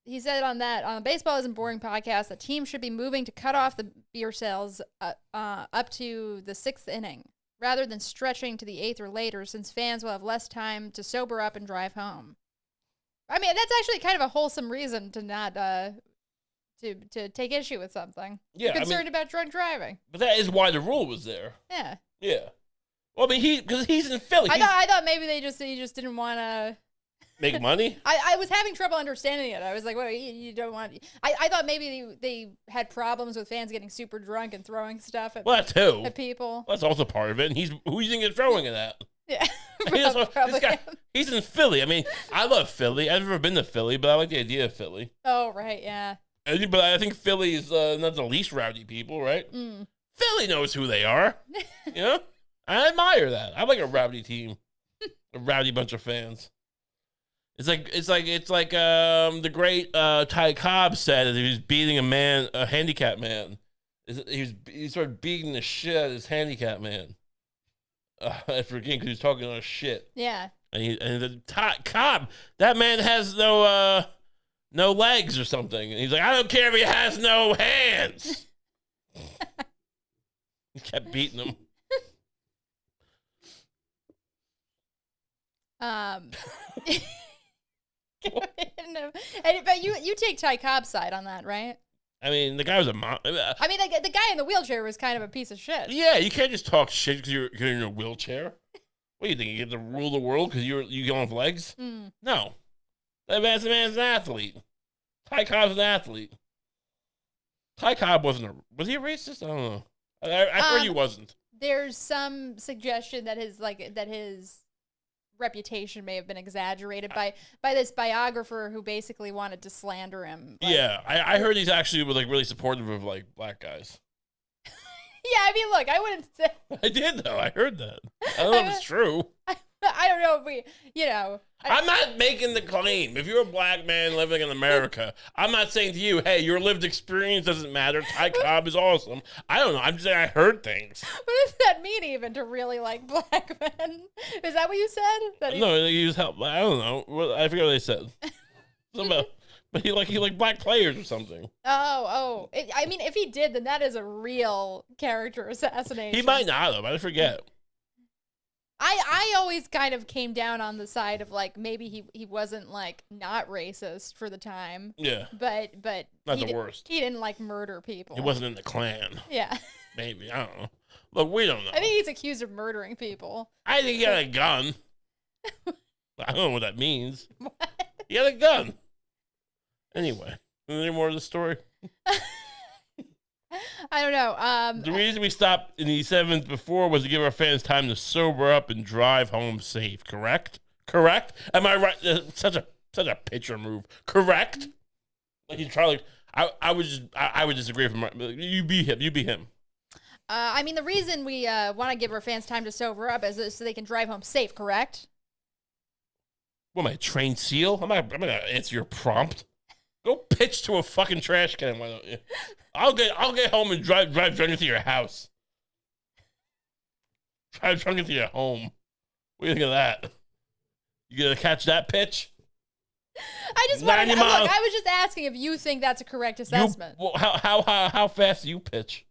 He said on the Baseball Isn't Boring podcast that teams should be moving to cut off the beer sales up to the 6th inning, rather than stretching to the 8th or later, since fans will have less time to sober up and drive home. I mean, that's actually kind of a wholesome reason to not to take issue with something. Yeah, you're concerned about drunk driving. But that is why the rule was there. Yeah. Yeah. Well, I mean, because he's in Philly. I thought maybe he just didn't want to make money. I was having trouble understanding it. I was like, "Well, you don't want." I thought maybe they had problems with fans getting super drunk and throwing stuff at people. Well, that's also part of it. And who do you think is throwing it at? Yeah, this guy, he's in Philly. I mean, I love Philly. I've never been to Philly, but I like the idea of Philly. Oh, right, yeah. But I think Philly is not the least rowdy people, right? Philly knows who they are. You know? I admire that. I like a rowdy team, a rowdy bunch of fans. It's like the great Ty Cobb said that he was beating a handicapped man. He started beating the shit out of this handicapped man. I forget because he was talking on shit. Yeah. And the Cobb, that man has no legs or something. And he's like, I don't care if he has no hands. He kept beating him. But you take Ty Cobb's side on that, right? I mean, the guy was I mean, the guy in the wheelchair was kind of a piece of shit. Yeah, you can't just talk shit because you're in a wheelchair. What do you think? You get to rule the world because you don't have legs? No. That man's an athlete. Ty Cobb's an athlete. Ty Cobb was he a racist? I don't know. I heard he wasn't. There's some suggestion that his reputation may have been exaggerated by this biographer who basically wanted to slander him. Like, yeah, I heard he's actually like really supportive of like black guys. Yeah, I mean, look, I wouldn't say. I did though. I heard that. I don't know if it's true. I don't know if we, you know. I'm not making the claim. If you're a black man living in America, I'm not saying to you, hey, your lived experience doesn't matter. Ty Cobb is awesome. I don't know. I'm just saying I heard things. What does that mean even to really like black men? Is that what you said? No, he was help. I don't know. I forget what they said. But he liked black players or something. Oh. I mean, if he did, then that is a real character assassination. He might not have. I forget. I always kind of came down on the side of like maybe he wasn't like not racist for the time. Yeah. But not the worst. He didn't like murder people. He wasn't in the Klan. Yeah. Maybe. I don't know. Look, we don't know. I think he's accused of murdering people. I think he had a gun. I don't know what that means. What? He had a gun. Anyway, any more of the story? I don't know. The reason we stopped in the 7th before was to give our fans time to sober up and drive home safe. Correct? Am I right? Such a pitcher move. Correct? Like he's trying. I would disagree with him. You be him. I mean, the reason we want to give our fans time to sober up is so they can drive home safe. Correct? What am I, a trained SEAL? I'm not gonna answer your prompt. Go pitch to a fucking trash can. Why don't you? I'll get home and drive drunk into your house. Drive drunk into your home. What do you think of that? You gonna catch that pitch? I just want to look. I was just asking if you think that's a correct assessment. How fast do you pitch?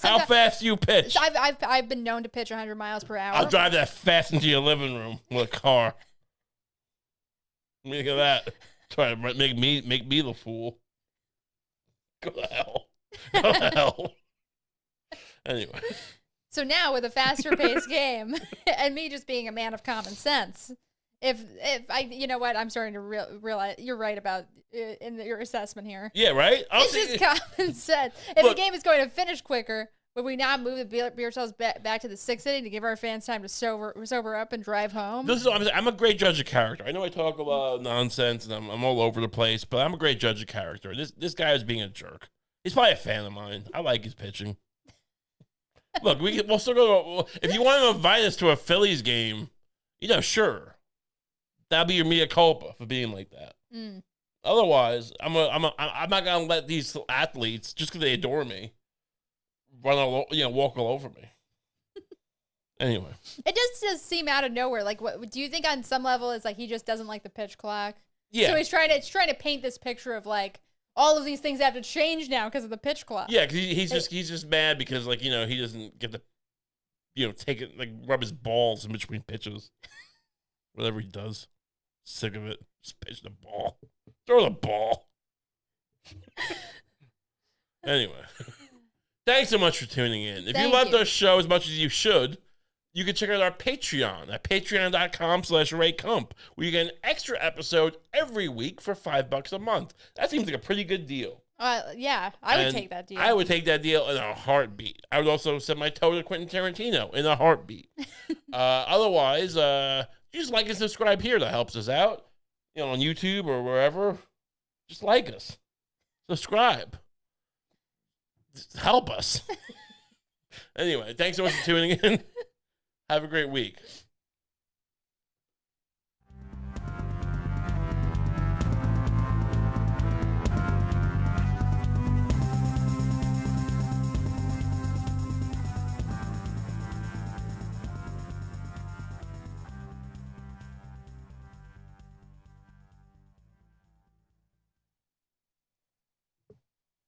How fast do you pitch? I've been known to pitch 100 miles per hour. I'll drive that fast into your living room with a car. What do you think of that? Try to make me the fool. Go to hell. Go to hell. Anyway. So now with a faster paced game and me just being a man of common sense, if I, you know what, I'm starting to realize you're right about your assessment here. Yeah, right? It's just common sense. If the game is going to finish quicker, would we not move the beer cells back to the 6th inning to give our fans time to sober up and drive home? This is what I'm saying. I'm a great judge of character. I know I talk about nonsense and I'm all over the place, but I'm a great judge of character. This guy is being a jerk. He's probably a fan of mine. I like his pitching. Look, we'll still go. If you want to invite us to a Phillies game, sure, that'll be your mea culpa for being like that. Mm. Otherwise, I'm not gonna let these athletes just because they adore me walk all over me. Anyway, it just seem out of nowhere. Like, what do you think? On some level, is like he just doesn't like the pitch clock. Yeah. So he's trying to paint this picture of like all of these things have to change now because of the pitch clock. Yeah, because he's just mad because he doesn't get to take it, like rub his balls in between pitches. Whatever he does, sick of it. Just pitch the ball. Throw the ball. Anyway. Thanks so much for tuning in. If you loved our show as much as you should, you can check out our Patreon at patreon.com/RayCump, where you get an extra episode every week for $5 a month. That seems like a pretty good deal. Yeah, I would take that deal. I would take that deal in a heartbeat. I would also send my toe to Quentin Tarantino in a heartbeat. Otherwise, just like and subscribe here. That helps us out. On YouTube or wherever. Just like us. Subscribe. Help us. Anyway, thanks so much for tuning in. Have a great week.